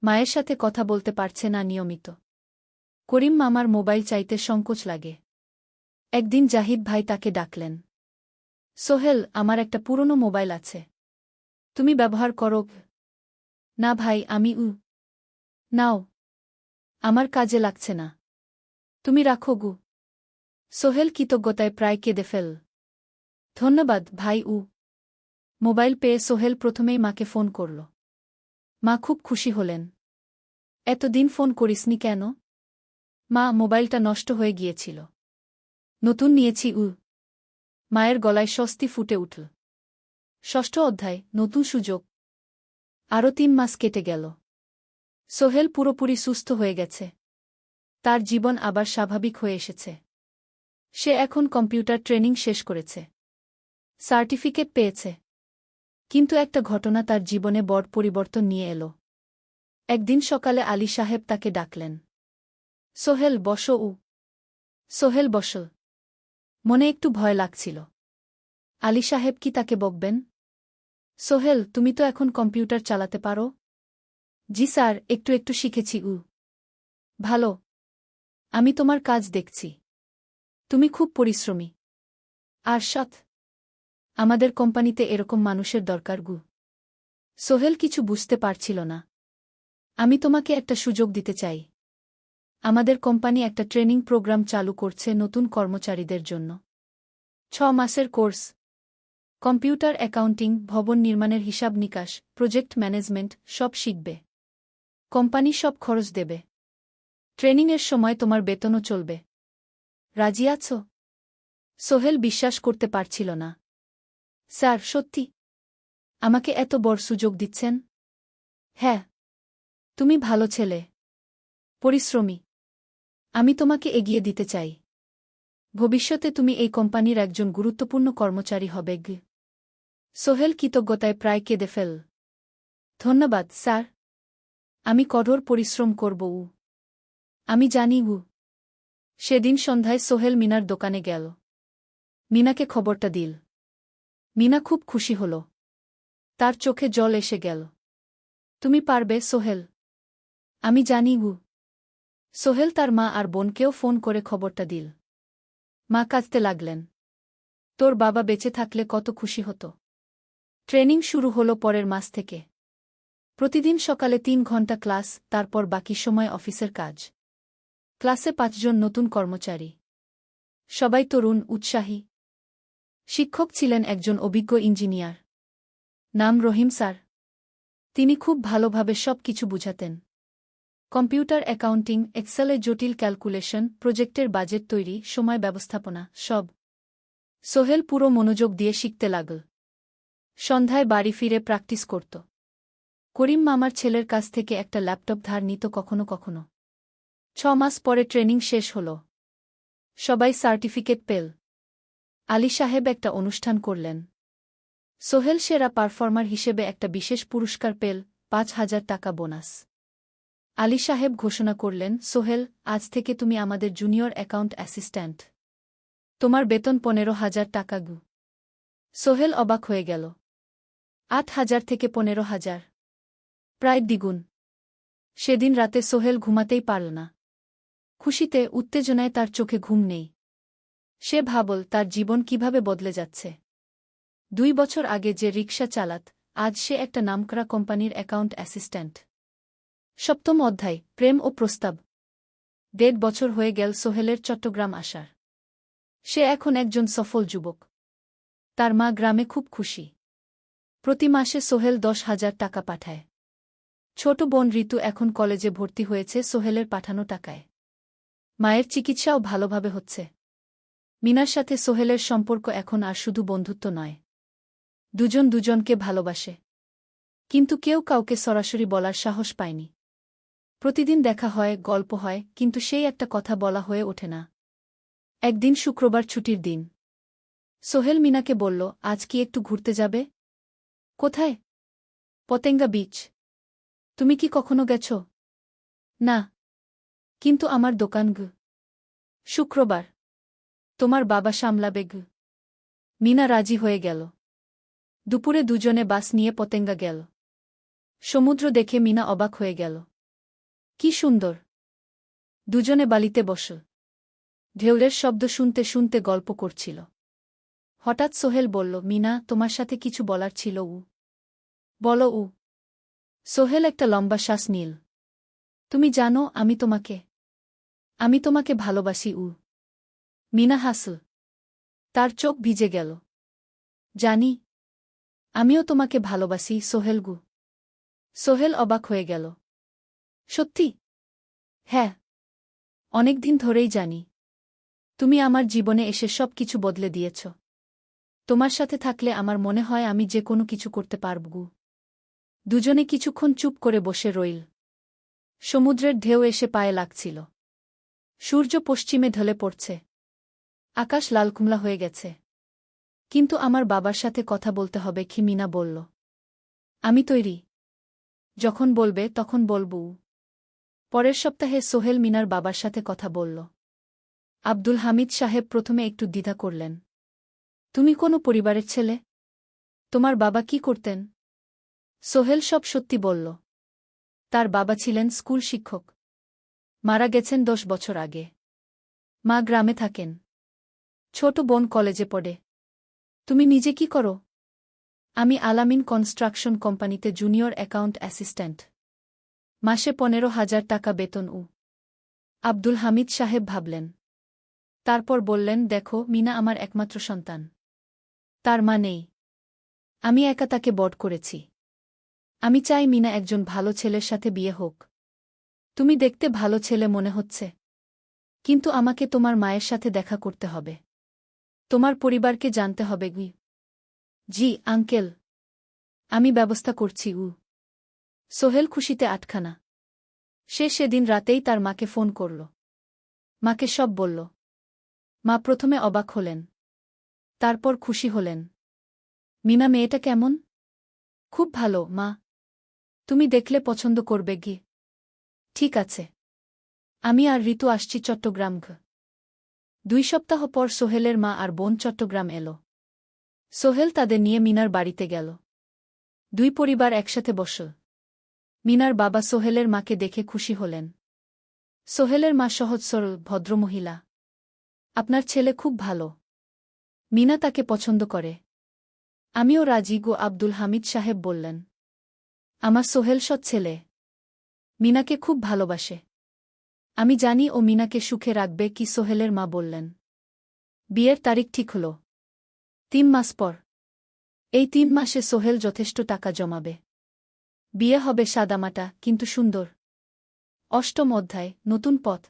মায়ের সাথে কথা বলতে পারছে না নিয়মিত। করিম মামার মোবাইল চাইতে সংকোচ লাগে। একদিন জাহিদ ভাই তাকে ডাকলেন। সোহেল, আমার একটা পুরনো মোবাইল আছে। তুমি ব্যবহার করো? না ভাই, আমি নাও। আমার কাজে লাগছে না। তুমি রাখো গু। সোহেল কৃতজ্ঞতায় প্রায় কেঁদে ফেল। ধন্যবাদ ভাই। মোবাইল পেয়ে সোহেল প্রথমেই মাকে ফোন করল। মা খুব খুশি হলেন। এতদিন ফোন করিসনি কেন? মা, মোবাইলটা নষ্ট হয়ে গিয়েছিল। নতুন নিয়েছি। মায়ের গলায় স্বস্তি ফুটে উঠল। ৬ষ্ঠ অধ্যায়, নতুন সুযোগ। আরও ৩ মাস কেটে গেল। সোহেল পুরোপুরি সুস্থ হয়ে গেছে। তার জীবন আবার স্বাভাবিক হয়ে এসেছে। সে এখন কম্পিউটার ট্রেনিং শেষ করেছে। সার্টিফিকেট পেয়েছে। কিন্তু একটা ঘটনা তার জীবনে বড় পরিবর্তন নিয়ে এলো। একদিন সকালে আলী সাহেব তাকে ডাকলেন। সোহেল, বসো। সোহেল বসল। মনে একটু ভয় লাগছিল। আলী সাহেব কি তাকে বকবেন? সোহেল, তুমি তো এখন কম্পিউটার চালাতে পারো? জি স্যার, একটু একটু শিখেছি। ভালো। আমি তোমার কাজ দেখছি। তুমি খুব পরিশ্রমী। আর সৎ। আমাদের কোম্পানিতে এরকম মানুষের দরকার গু। সোহেল কিছু বুঝতে পারছিল না। আমি তোমাকে একটা সুযোগ দিতে চাই। আমাদের কোম্পানি একটা ট্রেনিং প্রোগ্রাম চালু করছে নতুন কর্মচারীদের জন্য। ৬ মাসের কোর্স। কম্পিউটার অ্যাকাউন্টিং, ভবন নির্মাণের হিসাব নিকাশ, প্রজেক্ট ম্যানেজমেন্ট সব শিখবে। কোম্পানি সব খরচ দেবে। ট্রেনিংয়ের সময় তোমার বেতনও চলবে। রাজি আছো? সোহেল বিশ্বাস করতে পারছিল না। স্যার, সত্যি? আমাকে এত বড় সুযোগ দিচ্ছেন? হ্যাঁ। তুমি ভালো ছেলে। পরিশ্রমী। আমি তোমাকে এগিয়ে দিতে চাই। ভবিষ্যতে তুমি এই কোম্পানির একজন গুরুত্বপূর্ণ কর্মচারী হবে। সোহেল কৃতজ্ঞতায় প্রায় কেঁদে ফেল। ধন্যবাদ স্যার। আমি কঠোর পরিশ্রম করব। আমি জানি। সেদিন সন্ধ্যায় সোহেল মিনার দোকানে গেল। মিনাকে খবরটা দিল। মিনা খুব খুশি হল। তার চোখে জল এসে গেল। তুমি পারবে সোহেল। আমি জানি। সোহেল তার মা আর বোনকেও ফোন করে খবরটা দিল। মা কাঁদতে লাগলেন। তোর বাবা বেঁচে থাকলে কত খুশি হতো। ট্রেনিং শুরু হলো পরের মাস থেকে। প্রতিদিন সকালে ৩ ঘন্টা ক্লাস, তারপর বাকি সময় অফিসের কাজ। ক্লাসে ৫ জন নতুন কর্মচারী। সবাই তরুণ, উৎসাহী। শিক্ষক ছিলেন একজন অভিজ্ঞ ইঞ্জিনিয়ার। নাম রহিম স্যার। তিনি খুব ভালোভাবে সব কিছু বুঝাতেন। কম্পিউটার অ্যাকাউন্টিং, এক্সেলে জটিল ক্যালকুলেশন, প্রজেক্টের বাজেট তৈরি, সময় ব্যবস্থাপনা সব। সোহেল পুরো মনোযোগ দিয়ে শিখতে লাগল। সন্ধ্যায় বাড়ি ফিরে প্র্যাকটিস করত। করিম মামার ছেলের কাছ থেকে একটা ল্যাপটপ ধার নিত কখনো কখনো। ৬ মাস পরে ট্রেনিং শেষ হল। সবাই সার্টিফিকেট পেল। আলী সাহেব একটা অনুষ্ঠান করলেন। সোহেল সেরা পারফর্মার হিসেবে একটা বিশেষ পুরস্কার পেল, ৫,০০০ টাকা বোনাস। আলী সাহেব ঘোষণা করলেন, সোহেল, আজ থেকে তুমি আমাদের জুনিয়র অ্যাকাউন্ট অ্যাসিস্ট্যান্ট। তোমার বেতন 15,000 টাকা গু। সোহেল অবাক হয়ে গেল। 8,000 থেকে 15,000, প্রায় দ্বিগুণ। সেদিন রাতে সোহেল ঘুমাতেই পারল না। খুশিতে, উত্তেজনায় তার চোখে ঘুম নেই। সে ভাবল তার জীবন কিভাবে বদলে যাচ্ছে। 2 বছর আগে যে রিকশা চালাত, আজ সে একটা নামকরা কোম্পানির অ্যাকাউন্ট অ্যাসিস্ট্যান্ট। 7ম অধ্যায়, প্রেম ও প্রস্তাব। 1.5 বছর হয়ে গেল সোহেলের চট্টগ্রাম আসার। সে এখন একজন সফল যুবক। তার মা গ্রামে খুব খুশি। প্রতি মাসে সোহেল 10,000 টাকা পাঠায়। ছোট বোন ঋতু এখন কলেজে ভর্তি হয়েছে সোহেলের পাঠানো টাকায়। মায়ের চিকিৎসাও ভালোভাবে হচ্ছে। মিনার সাথে সোহেলের সম্পর্ক এখন আর শুধু বন্ধুত্ব নয়। দুজন দুজনকে ভালোবাসে। কিন্তু কেউ কাউকে সরাসরি বলার সাহস পায়নি। প্রতিদিন দেখা হয়, গল্প হয়, কিন্তু সেই একটা কথা বলা হয়ে ওঠে না। একদিন শুক্রবার ছুটির দিন। সোহেল মিনাকে বলল, আজ কি একটু ঘুরতে যাবে? কোথায়? পতেঙ্গা বিচ। তুমি কি কখনো গেছ? না। কিন্তু আমার দোকান গু। শুক্রবার। তোমার বাবা সামলাবে গু। মিনা রাজি হয়ে গেল। দুপুরে দুজনে বাস নিয়ে পতেঙ্গা গেল। সমুদ্র দেখে মিনা অবাক হয়ে গেল। কি সুন্দর! দুজনে বালিতে বসল। ঢেউয়ের শব্দ শুনতে শুনতে গল্প করছিল। হঠাৎ সোহেল বলল, মিনা, তোমার সাথে কিছু বলার ছিল। বলো। সোহেল একটা লম্বা শ্বাস নিল। তুমি জানো, আমি তোমাকে ভালোবাসি। মিনা হাসল। তার চোখ ভিজে গেল। জানি। আমিও তোমাকে ভালোবাসি সোহেল গু। সোহেল অবাক হয়ে গেল। সত্যি? হ্যাঁ। অনেকদিন ধরেই জানি। তুমি আমার জীবনে এসে সব কিছু বদলে দিয়েছ। তোমার সাথে থাকলে আমার মনে হয় আমি যে কোনো কিছু করতে পারব গু। দুজনে কিছুক্ষণ চুপ করে বসে রইল। সমুদ্রের ঢেউ এসে পায়ে লাগছিল। সূর্য পশ্চিমে ঢলে পড়ছে। আকাশ লালকুমলা হয়ে গেছে। কিন্তু আমার বাবার সাথে কথা বলতে হবে কি? মিনা বলল। আমি তৈরি। যখন বলবে তখন বলবো। পরের সপ্তাহে সোহেল মিনার বাবার সাথে কথা বলল। আব্দুল হামিদ সাহেব প্রথমে একটু দ্বিধা করলেন। তুমি কোনো পরিবারের ছেলে? তোমার বাবা কি করতেন? সোহেল সব সত্যি বলল। তার বাবা ছিলেন স্কুল শিক্ষক। মারা গেছেন 10 বছর আগে। মা গ্রামে থাকেন। ছোট বোন কলেজে পড়ে। তুমি নিজে কি করো? আমি আলামিন কনস্ট্রাকশন কোম্পানিতে জুনিয়র অ্যাকাউন্ট অ্যাসিস্ট্যান্ট। মাসে 15,000 টাকা বেতন। আব্দুল হামিদ সাহেব ভাবলেন। তারপর বললেন, দেখো, মিনা আমার একমাত্র সন্তান। তার মা নেই। আমি একা তাকে বড় করেছি। আমি চাই মিনা একজন ভালো ছেলের সাথে বিয়ে হোক। তুমি দেখতে ভালো ছেলে মনে হচ্ছে। কিন্তু আমাকে তোমার মায়ের সাথে দেখা করতে হবে। তোমার পরিবারকে জানতে হবে। জি আঙ্কেল। আমি ব্যবস্থা করছি। সোহেল খুশিতে আটখানা। সে সেদিন রাতেই তার মাকে ফোন করল। মাকে সব বলল। মা প্রথমে অবাক হলেন। তারপর খুশি হলেন। মিনা মেয়েটা কেমন? খুব ভালো মা। তুমি দেখলে পছন্দ করবে। ঠিক আছে। আমি আর ঋতু আসছি চট্টগ্রাম। 2 সপ্তাহ পর সোহেলের মা আর বোন চট্টগ্রাম এল। সোহেল তাদের নিয়ে মিনার বাড়িতে গেল। 2 পরিবার একসাথে বসল। মিনার বাবা সোহেলের মাকে দেখে খুশি হলেন। সোহেলের মা সহজ সরল ভদ্রমহিলা। আপনার ছেলে খুব ভালো। মিনা তাকে পছন্দ করে। আমিও রাজি গো, আব্দুল হামিদ সাহেব বললেন। আমার সোহেল সৎ ছেলে। মিনাকে খুব ভালোবাসে। আমি জানি ও মিনাকে সুখে রাখবে। কি? সোহেলের মা বললেন। বিয়ের তারিখ ঠিক হল 3 মাস পর। এই 3 মাসে সোহেল যথেষ্ট টাকা জমাবে। বিয়ে হবে সাদামাটা কিন্তু সুন্দর। 8ম অধ্যায়, নতুন পথ।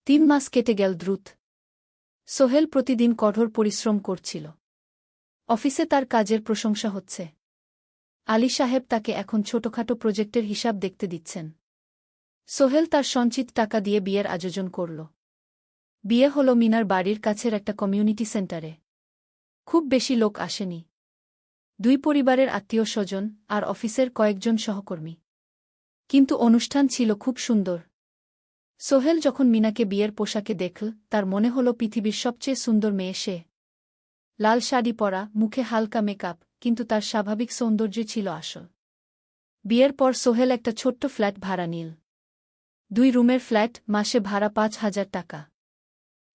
3 মাস কেটে গেল দ্রুত। সোহেল প্রতিদিন কঠোর পরিশ্রম করছিল। অফিসে তার কাজের প্রশংসা হচ্ছে। আলী সাহেব তাকে এখন ছোটখাটো প্রজেক্টের হিসাব দেখতে দিচ্ছেন। সোহেল তার সঞ্চিত টাকা দিয়ে বিয়ের আয়োজন করল। বিয়ে হল মিনার বাড়ির কাছের একটা কমিউনিটি সেন্টারে। খুব বেশি লোক আসেনি। 2 পরিবারের আত্মীয় স্বজন আর অফিসের কয়েকজন সহকর্মী। কিন্তু অনুষ্ঠান ছিল খুব সুন্দর। সোহেল যখন মিনাকে বিয়ের পোশাকে দেখল তার মনে হল পৃথিবীর সবচেয়ে সুন্দর মেয়ে সে। লাল শাড়ি পরা, মুখে হালকা মেকআপ, কিন্তু তার স্বাভাবিক সৌন্দর্য ছিল আসল। বিয়ের পর সোহেল একটা ছোট্ট ফ্ল্যাট ভাড়া নিল। 2 রুমের ফ্ল্যাট, মাসে ভাড়া 5,000 টাকা।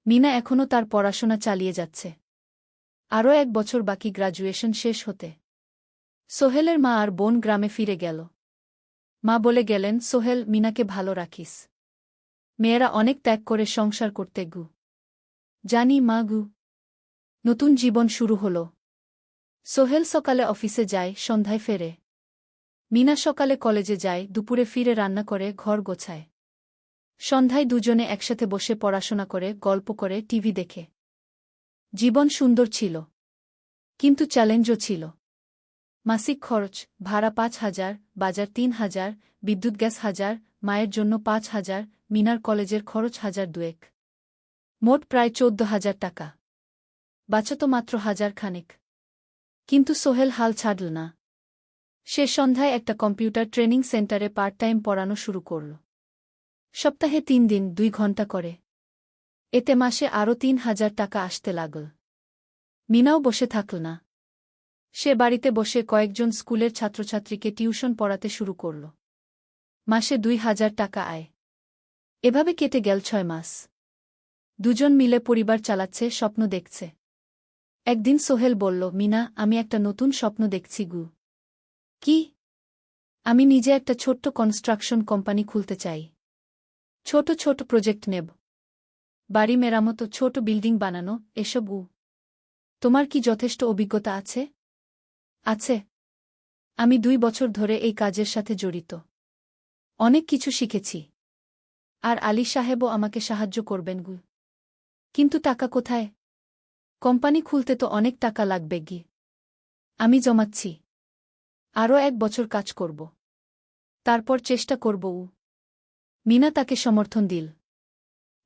মিনা এখনও তার পড়াশোনা চালিয়ে যাচ্ছে। আরও 1 বছর বাকি গ্র্যাজুয়েশন শেষ হতে। সোহেলের মা আর বোন গ্রামে ফিরে গেল। মা বলে গেলেন, সোহেল, মিনাকে ভালো রাখিস। মেয়েরা অনেক ত্যাগ করে সংসার করতে গু। জানি মা গু। নতুন জীবন শুরু হল। সোহেল সকালে অফিসে যায়, সন্ধ্যায় ফেরে। মিনা সকালে কলেজে যায়, দুপুরে ফিরে রান্না করে, ঘর গোছায়। সন্ধ্যায় দুজনে একসাথে বসে পড়াশোনা করে, গল্প করে, টিভি দেখে। জীবন সুন্দর ছিল, কিন্তু চ্যালেঞ্জও ছিল। মাসিক খরচ, ভাড়া 5,000, বাজার 3,000, বিদ্যুৎ গ্যাস 1,000, মায়ের জন্য 5,000, মিনার কলেজের খরচ 1,200। মোট প্রায় 14,000 টাকা। বাঁচত মাত্র 1,000 খানেক। কিন্তু সোহেল হাল ছাড়ল না। সে সন্ধ্যায় একটা কম্পিউটার ট্রেনিং সেন্টারে পার্ট টাইম পড়ানো শুরু করল। সপ্তাহে 3 দিন 2 ঘন্টা করে। এতে মাসে আরও 3,000 টাকা আসতে লাগল। মিনাও বসে থাকল না। সে বাড়িতে বসে কয়েকজন স্কুলের ছাত্রছাত্রীকে টিউশন পড়াতে শুরু করল। মাসে 2,000 টাকা আয়। এভাবে কেটে গেল 6 মাস। দুজন মিলে পরিবার চালাচ্ছে, স্বপ্ন দেখছে। একদিন সোহেল বলল, মিনা, আমি একটা নতুন স্বপ্ন দেখছি গু। কি? আমি নিজে একটা ছোট্ট কনস্ট্রাকশন কোম্পানি খুলতে চাই। ছোট ছোট প্রজেক্ট নেব। বাড়ি মেরামত, ছোট বিল্ডিং বানানো, এসব। তোমার কি যথেষ্ট অভিজ্ঞতা আছে? আছে। আমি 2 বছর ধরে এই কাজের সাথে জড়িত। অনেক কিছু শিখেছি। আর আলী সাহেবও আমাকে সাহায্য করবেন গু। কিন্তু টাকা কোথায়? কোম্পানি খুলতে তো অনেক টাকা লাগবে গি। আমি জমাচ্ছি। আরও 1 বছর কাজ করব। তারপর চেষ্টা করব। মিনা তাকে সমর্থন দিল।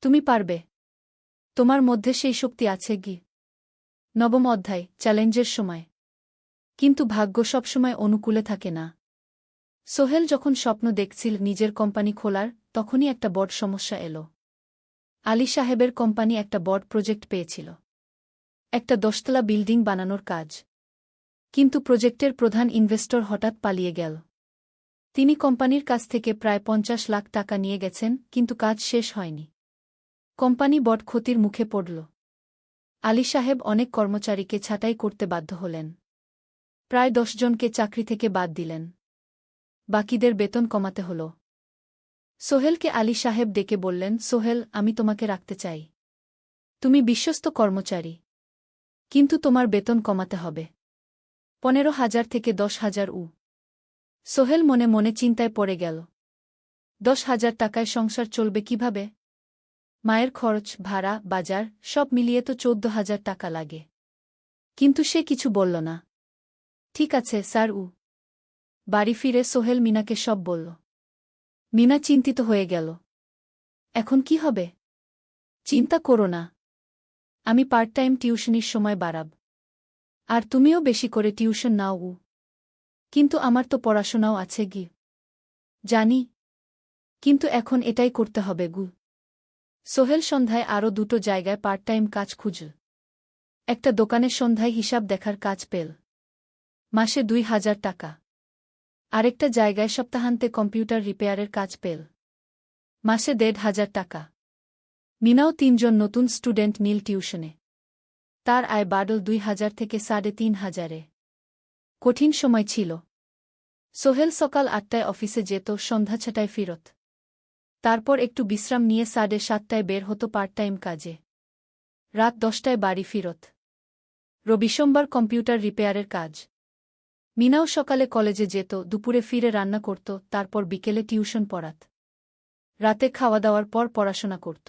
তুমি পারবে। তোমার মধ্যে সেই শক্তি আছে গি। 9ম অধ্যায়, চ্যালেঞ্জের সময়। কিন্তু ভাগ্য সবসময় অনুকূলে থাকে না। সোহেল যখন স্বপ্ন দেখছিল নিজের কোম্পানি খোলার, তখনই একটা বড় সমস্যা এলো। আলী সাহেবের কোম্পানি একটা বড় প্রজেক্ট পেয়েছিল। একটা 10তলা বিল্ডিং বানানোর কাজ। কিন্তু প্রজেক্টের প্রধান ইনভেস্টর হঠাৎ পালিয়ে গেল। তিনি কোম্পানির কাছ থেকে প্রায় 50 লাখ টাকা নিয়ে গেছেন, কিন্তু কাজ শেষ হয়নি। কোম্পানি বড় ক্ষতির মুখে পড়ল। আলী সাহেব অনেক কর্মচারীকে ছাঁটাই করতে বাধ্য হলেন। প্রায় 10 জনকে চাকরি থেকে বাদ দিলেন। বাকিদের বেতন কমাতে হল। সোহেলকে আলী সাহেব ডেকে বললেন, সোহেল, আমি তোমাকে রাখতে চাই। তুমি বিশ্বস্ত কর্মচারী। কিন্তু তোমার বেতন কমাতে হবে। 15,000 থেকে 10,000। সোহেল মনে মনে চিন্তায় পড়ে গেল। 10,000 টাকায় সংসার চলবে কিভাবে? মায়ের খরচ, ভাড়া, বাজার সব মিলিয়ে তো 14,000 টাকা লাগে। কিন্তু সে কিছু বলল না। ঠিক আছে স্যার। বাড়ি ফিরে সোহেল মিনাকে সব বলল। মিনা চিন্তিত হয়ে গেল। এখন কি হবে? চিন্তা করো না। আমি পার্ট টাইম টিউশনির সময় বাড়াব। আর তুমিও বেশি করে টিউশন নাও। কিন্তু আমার তো পড়াশোনাও আছে গি। জানি। কিন্তু এখন এটাই করতে হবে গু। সোহেল সন্ধ্যায় আরও 2টো জায়গায় পার্ট টাইম কাজ খুঁজল। একটা দোকানে সন্ধ্যায় হিসাব দেখার কাজ পেল। মাসে 2,000 টাকা। আরেকটা জায়গায় সপ্তাহান্তে কম্পিউটার রিপেয়ারের কাজ পেল। মাসে 1,500 টাকা। মিনাও 3 জন নতুন স্টুডেন্ট নিল টিউশনে। তার আয় বাড়ল 2,000 থেকে 3,500-এ। কঠিন সময় ছিল। সোহেল সকাল 8টায় অফিসে যেত, সন্ধ্যা 6টায় ফিরত। তারপর একটু বিশ্রাম নিয়ে 7:30টায় বের হতো পার্ট টাইম কাজে। রাত 10টায় বাড়ি ফিরত। রবি সোমবার কম্পিউটার রিপেয়ারের কাজ। মিনাও সকালে কলেজে যেত, দুপুরে ফিরে রান্না করত, তারপর বিকেলে টিউশন পড়াত। রাতে খাওয়া দাওয়ার পর পড়াশোনা করত।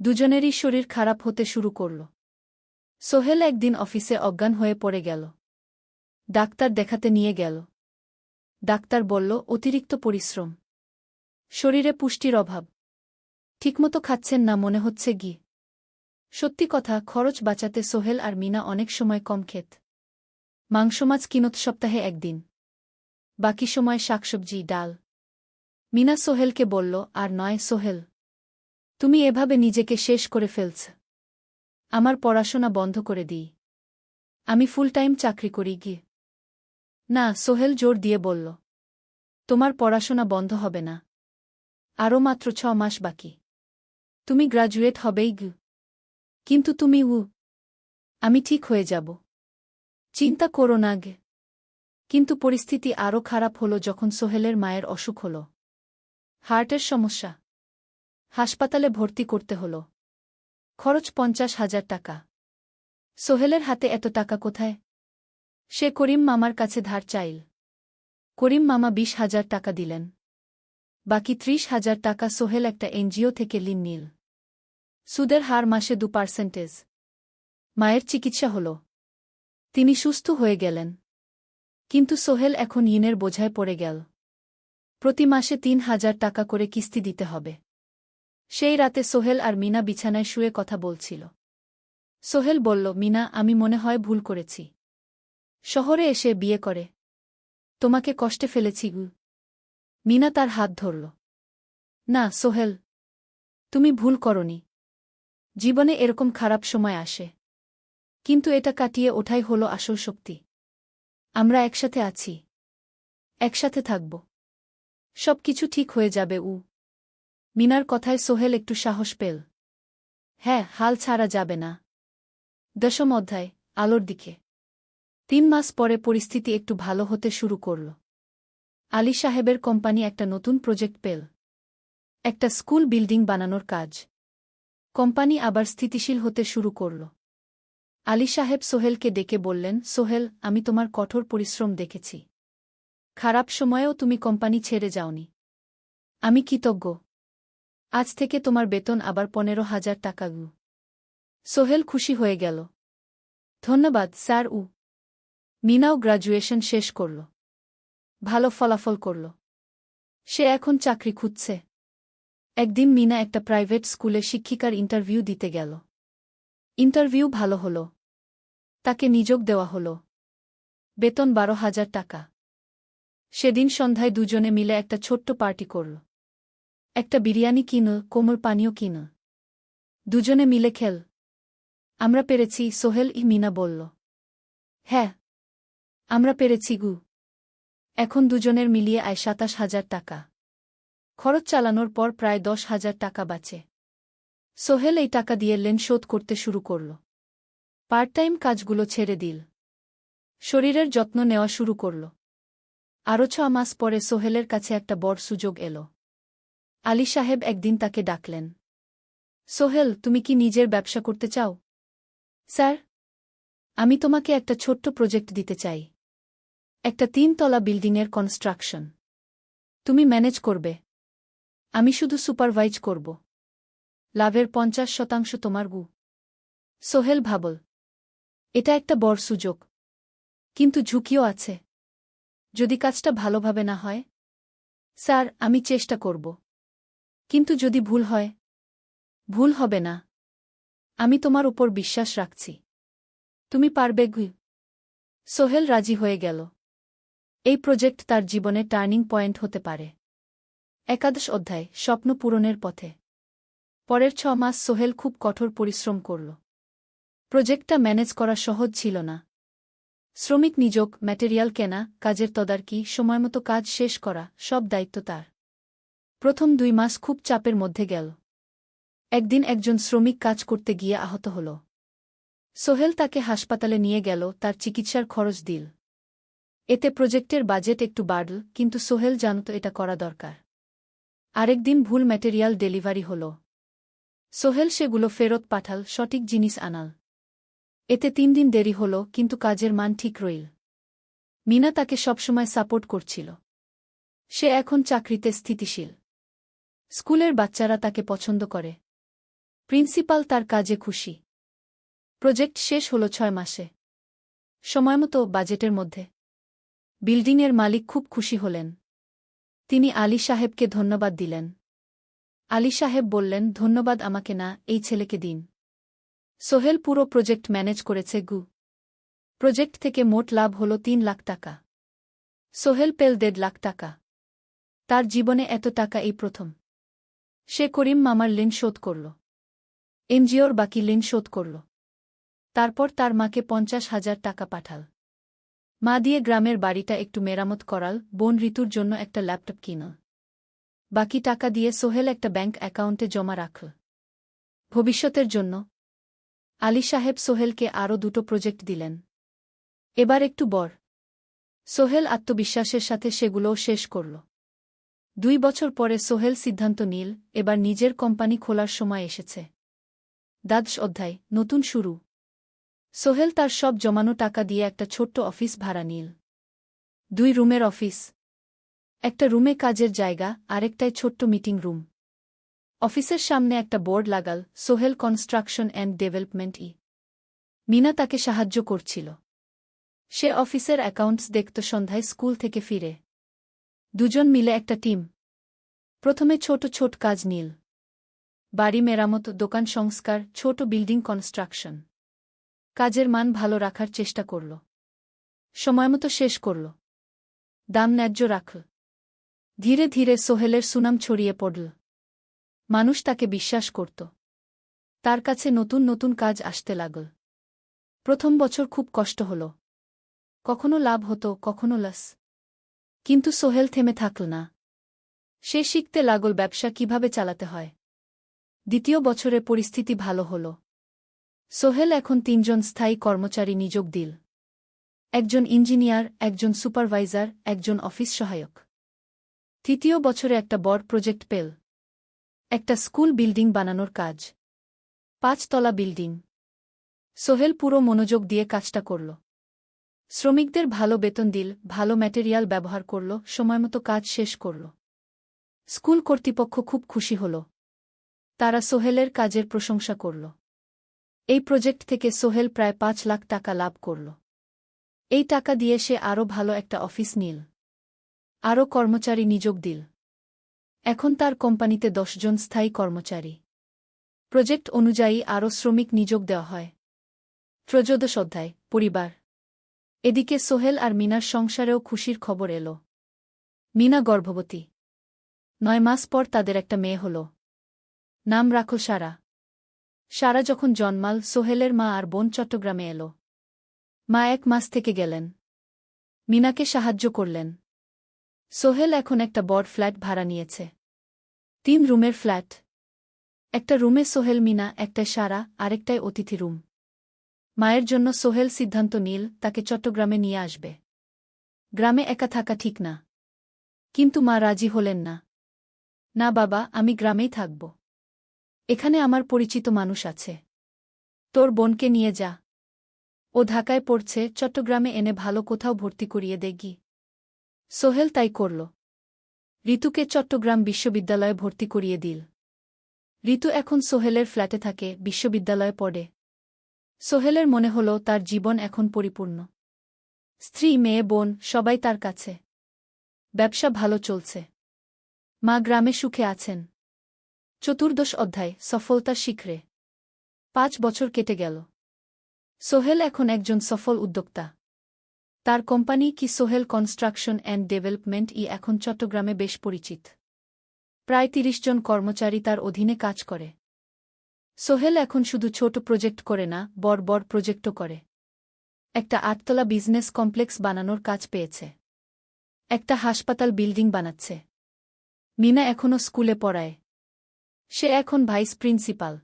দুজনেরই শরীর খারাপ হতে শুরু করল। সোহেল একদিন অফিসে অজ্ঞান হয়ে পড়ে গেল। ডাক্তার দেখাতে নিয়ে গেল। ডাক্তার বলল, অতিরিক্ত পরিশ্রম। শরীরে পুষ্টির অভাব। ঠিকমতো খাচ্ছেন না মনে হচ্ছে গি। সত্যি কথা, খরচ বাঁচাতে সোহেল আর মিনা অনেক সময় কম খেত। মাংস মাছ কিনত সপ্তাহে 1 দিন। বাকি সময় শাকসবজি, ডাল। মিনা সোহেলকে বলল, আর নয় সোহেল, তুমি এভাবে নিজেকে শেষ করে ফেলছ। আমার পড়াশোনা বন্ধ করে দিই। আমি ফুল টাইম চাকরি করি গিয়ে। না, সোহেল জোর দিয়ে বলল। তোমার পড়াশোনা বন্ধ হবে না। আরও মাত্র 6 মাস বাকি। তুমি গ্রাজুয়েট হবেই গু। কিন্তু তুমি আমি ঠিক হয়ে যাব। চিন্তা করো না গে। কিন্তু পরিস্থিতি আরও খারাপ হলো যখন সোহেলের মায়ের অসুখ হল। হার্টের সমস্যা। হাসপাতালে ভর্তি করতে হল। খরচ 50,000 টাকা। সোহেলের হাতে এত টাকা কোথায়? সে করিম মামার কাছে ধার চাইল। করিম মামা 20,000 টাকা দিলেন। বাকি 30,000 টাকা সোহেল একটা এনজিও থেকে ঋণ নিল। সুদের হার মাসে 2%। মায়ের চিকিৎসা হল। তিনি সুস্থ হয়ে গেলেন। কিন্তু সোহেল এখন ঋণের বোঝায় পড়ে গেল। প্রতি মাসে 3,000 টাকা করে কিস্তি দিতে হবে। সেই রাতে সোহেল আর মিনা বিছানায় শুয়ে কথা বলছিল। সোহেল বলল, মিনা, আমি মনে হয় ভুল করেছি। শহরে এসে বিয়ে করে তোমাকে কষ্টে ফেলেছি গু। মিনা তার হাত ধরল। না সোহেল, তুমি ভুল করনি। জীবনে এরকম খারাপ সময় আসে, কিন্তু এটা কাটিয়ে ওঠাই হলো আসল শক্তি। আমরা একসাথে আছি, একসাথে থাকব। সব কিছু ঠিক হয়ে যাবে। মিনার কথায় সোহেল একটু সাহস পেল। হ্যাঁ, হাল ছাড়া যাবে না। 10ম অধ্যায়, আলোর দিকে। 3 মাস পরে পরিস্থিতি একটু ভালো হতে শুরু করল। আলী সাহেবের কোম্পানি একটা নতুন প্রজেক্ট পেল। একটা স্কুল বিল্ডিং বানানোর কাজ। কোম্পানি আবার স্থিতিশীল হতে শুরু করল। আলী সাহেব সোহেলকে ডেকে বললেন, সোহেল, আমি তোমার কঠোর পরিশ্রম দেখেছি। খারাপ সময়েও তুমি কোম্পানি ছেড়ে যাওনি। আমি কৃতজ্ঞ। আজ থেকে তোমার বেতন আবার 15,000 টাকা গু। সোহেল খুশি হয়ে গেল। ধন্যবাদ স্যার। মিনাও গ্রাজুয়েশন শেষ করল। ভালো ফলাফল করল। সে এখন চাকরি খুঁজছে। একদিন মিনা একটা প্রাইভেট স্কুলে শিক্ষিকার ইন্টারভিউ দিতে গেল। ইন্টারভিউ ভালো হল। তাকে নিযোগ দেওয়া হল। বেতন 12,000 টাকা। সেদিন সন্ধ্যায় দুজনে মিলে একটা ছোট্ট পার্টি করল। একটা বিরিয়ানি কিনল, কোমল পানীয় কিনল। দুজনে মিলে খেল। আমরা পেরেছি সোহেল, মিনা বলল। হ্যাঁ, আমরা পেরেছি গু। এখন দুজনের মিলিয়ে আয় 27,000 টাকা। খরচ চালানোর পর প্রায় 10,000 টাকা বাঁচে। সোহেল এই টাকা দিয়ে লোন শোধ করতে শুরু করল। পার্ট টাইম কাজগুলো ছেড়ে দিল। শরীরের যত্ন নেওয়া শুরু করল। আরও 6 মাস পরে সোহেলের কাছে একটা বড় সুযোগ এল। আলী সাহেব একদিন তাকে ডাকলেন। সোহেল, তুমি কি নিজের ব্যবসা করতে চাও? স্যার, আমি তোমাকে একটা ছোট্ট প্রজেক্ট দিতে চাই। একটা 3 তলা বিল্ডিংয়ের কনস্ট্রাকশন। তুমি ম্যানেজ করবে, আমি শুধু সুপারভাইজ করব। লাভের 50% তোমার গু। সোহেল ভাবল, এটা একটা বড় সুযোগ, কিন্তু ঝুঁকিও আছে। যদি কাজটা ভালোভাবে না হয়? স্যার, আমি চেষ্টা করব। কিন্তু যদি ভুল হয়? ভুল হবে না। আমি তোমার উপর বিশ্বাস রাখছি। তুমি পারবে গু। সোহেল রাজি হয়ে গেল। এই প্রজেক্ট তার জীবনে টার্নিং পয়েন্ট হতে পারে। 11 অধ্যায়, স্বপ্ন পূরণের পথে। পরের 6 মাস সোহেল খুব কঠোর পরিশ্রম করল। প্রজেক্টটা ম্যানেজ করা সহজ ছিল না। শ্রমিক নিযোগ, ম্যাটেরিয়াল কেনা, কাজের তদারকি, সময়মতো কাজ শেষ করা, সব দায়িত্ব তার। প্রথম 2 মাস খুব চাপের মধ্যে গেল। একদিন একজন শ্রমিক কাজ করতে গিয়ে আহত হল। সোহেল তাকে হাসপাতালে নিয়ে গেল, তার চিকিৎসার খরচ দিল। এতে প্রজেক্টের বাজেট একটু বাড়ল, কিন্তু সোহেল জানত এটা করা দরকার। আরেকদিন ভুল ম্যাটেরিয়াল ডেলিভারি হল। সোহেল সেগুলো ফেরত পাঠাল, সঠিক জিনিস আনাল। এতে 3 দিন দেরি হল, কিন্তু কাজের মান ঠিক রইল। মিনা তাকে সবসময় সাপোর্ট করছিল। সে এখন চাকরিতে স্থিতিশীল। স্কুলের বাচ্চারা তাকে পছন্দ করে। প্রিন্সিপাল তার কাজে খুশি। প্রজেক্ট শেষ হল 6 মাসে। সময়মতো, বাজেটের মধ্যে। বিল্ডিংয়ের মালিক খুব খুশি হলেন। তিনি আলী সাহেবকে ধন্যবাদ দিলেন। আলী সাহেব বললেন, ধন্যবাদ আমাকে না, এই ছেলেকে দিন। সোহেল পুরো প্রজেক্ট ম্যানেজ করেছে গু। প্রজেক্ট থেকে মোট লাভ হল 3 লাখ টাকা। সোহেল পেল 1.5 লাখ টাকা। তার জীবনে এত টাকা এই প্রথম। সে করিম মামার ঋণ শোধ করল। এনজিওর বাকি ঋণ শোধ করল। তারপর তার মাকে 50,000 টাকা পাঠাল। মা দিয়ে গ্রামের বাড়িটা একটু মেরামত করাল, বোন ঋতুর জন্য একটা ল্যাপটপ কিনল। বাকি টাকা দিয়ে সোহেল একটা ব্যাংক অ্যাকাউন্টে জমা রাখল ভবিষ্যতের জন্য। আলী সাহেব সোহেলকে আরও 2টো প্রজেক্ট দিলেন। এবার একটু বড়। সোহেল আত্মবিশ্বাসের সাথে সেগুলোও শেষ করল। 2 বছর পরে সোহেল সিদ্ধান্ত নিল, এবার নিজের কোম্পানি খোলার সময় এসেছে। দ্বাদশ অধ্যায়, নতুন শুরু। সোহেল তার সব জমানো টাকা দিয়ে একটা ছোট্ট অফিস ভাড়া নিল। 2 রুমের অফিস। একটা রুমে কাজের জায়গা, আরেকটায় ছোট্ট মিটিং রুম। অফিসের সামনে একটা বোর্ড লাগাল, Sohel construction and development. Mina তাকে সাহায্য করছিল। সে অফিসের অ্যাকাউন্টস দেখত সন্ধ্যায় স্কুল থেকে ফিরে। দুজন মিলে একটা টিম। প্রথমে ছোট ছোট কাজ নিল। বাড়ি মেরামত, দোকান সংস্কার, ছোট বিল্ডিং কনস্ট্রাকশন। কাজের মান ভালো রাখার চেষ্টা করল। সময়মতো শেষ করল। দাম ন্যায্য রাখল। ধীরে ধীরে সোহেলের সুনাম ছড়িয়ে পড়ল। মানুষ তাকে বিশ্বাস করত। তার কাছে নতুন নতুন কাজ আসতে লাগল। প্রথম বছর খুব কষ্ট হল। কখনো লাভ হতো, কখনো লস। কিন্তু সোহেল থেমে থাকল না। সে শিখতে লাগল ব্যবসা কিভাবে চালাতে হয়। দ্বিতীয় বছরে পরিস্থিতি ভালো হল। সোহেল এখন 3 জন স্থায়ী কর্মচারী নিয়োগ দিল। একজন ইঞ্জিনিয়ার, একজন সুপারভাইজার, একজন অফিস সহায়ক। তৃতীয় বছরে একটা বড় প্রজেক্ট পেল। একটা স্কুল বিল্ডিং বানানোর কাজ। 5 তলা বিল্ডিং। সোহেল পুরো মনোযোগ দিয়ে কাজটা করল। শ্রমিকদের ভালো বেতন দিল, ভালো ম্যাটেরিয়াল ব্যবহার করল, সময়মতো কাজ শেষ করল। স্কুল কর্তৃপক্ষ খুব খুশি হল। তারা সোহেলের কাজের প্রশংসা করল। এই প্রজেক্ট থেকে সোহেল প্রায় 5 লাখ টাকা লাভ করল। এই টাকা দিয়ে সে আরও ভালো একটা অফিস নিল। আরও কর্মচারী নিয়োগ দিল। এখন তার কোম্পানিতে 10 জন স্থায়ী কর্মচারী। প্রজেক্ট অনুযায়ী আরও শ্রমিক নিয়োগ দেওয়া হয়। ত্রয়োদশ অধ্যায়, পরিবার। এদিকে সোহেল আর মিনার সংসারেও খুশির খবর এল। মিনা গর্ভবতী। 9 মাস পর তাদের একটা মেয়ে হল। নাম রাখল সারা। সারা যখন জন্মাল, সোহেলের মা আর বোন চট্টগ্রামে এল। মা 1 মাস থেকে গেলেন। মিনাকে সাহায্য করলেন। সোহেল এখন একটা বড় ফ্ল্যাট ভাড়া নিয়েছে। 3 রুমের ফ্ল্যাট। একটা রুমে সোহেল, মিনা, একটায় সারা, আরেকটায় অতিথি রুম। মায়ের জন্য সোহেল সিদ্ধান্ত নিল তাকে চট্টগ্রামে নিয়ে আসবে। গ্রামে একা থাকা ঠিক না। কিন্তু মা রাজি হলেন না। না বাবা, আমি গ্রামেই থাকব। এখানে আমার পরিচিত মানুষ আছে। তোর বোনকে নিয়ে যা। ও ঢাকায় পড়ছে, চট্টগ্রামে এনে ভালো কোথাও ভর্তি করিয়ে দেগি। সোহেল তাই করল। ঋতুকে চট্টগ্রাম বিশ্ববিদ্যালয়ে ভর্তি করিয়ে দিল। ঋতু এখন সোহেলের ফ্ল্যাটে থাকে, বিশ্ববিদ্যালয়ে পড়ে। সোহেলের মনে হল তার জীবন এখন পরিপূর্ণ। স্ত্রী, মেয়ে, বোন সবাই তার কাছে। ব্যবসা ভালো চলছে। মা গ্রামে সুখে আছেন। চতুর্দশ অধ্যায়, সফলতার শিখরে। 5 বছর কেটে গেল। সোহেল এখন একজন সফল উদ্যোক্তা। তার কোম্পানি কি সোহেল কনস্ট্রাকশন অ্যান্ড ডেভেলপমেন্ট এখন চট্টগ্রামে বেশ পরিচিত। প্রায় 30 জন কর্মচারী তার অধীনে কাজ করে। সোহেল এখন শুধু ছোট প্রজেক্ট করে না, বড় বড় প্রজেক্টও করে। একটা 8 তলা বিজনেস কমপ্লেক্স বানানোর কাজ পেয়েছে। একটা হাসপাতাল বিল্ডিং বানাচ্ছে। মিনা এখনও স্কুলে পড়ায়। সে এখন ভাইস প্রিন্সিপাল।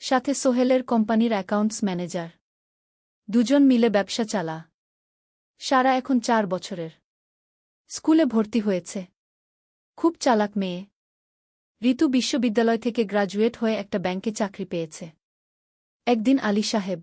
সাথে সোহেলের কোম্পানির অ্যাকাউন্টস ম্যানেজার। 2 জন মিলে ব্যবসা চালা। সারা এখন 4 বছরের। স্কুলে ভর্তি হয়েছে। খুব চালাক মেয়ে। ঋতু বিশ্ববিদ্যালয় থেকে গ্রাজুয়েট হয়ে একটা ব্যাংকে চাকরি পেয়েছে। একদিন আলী সাহেব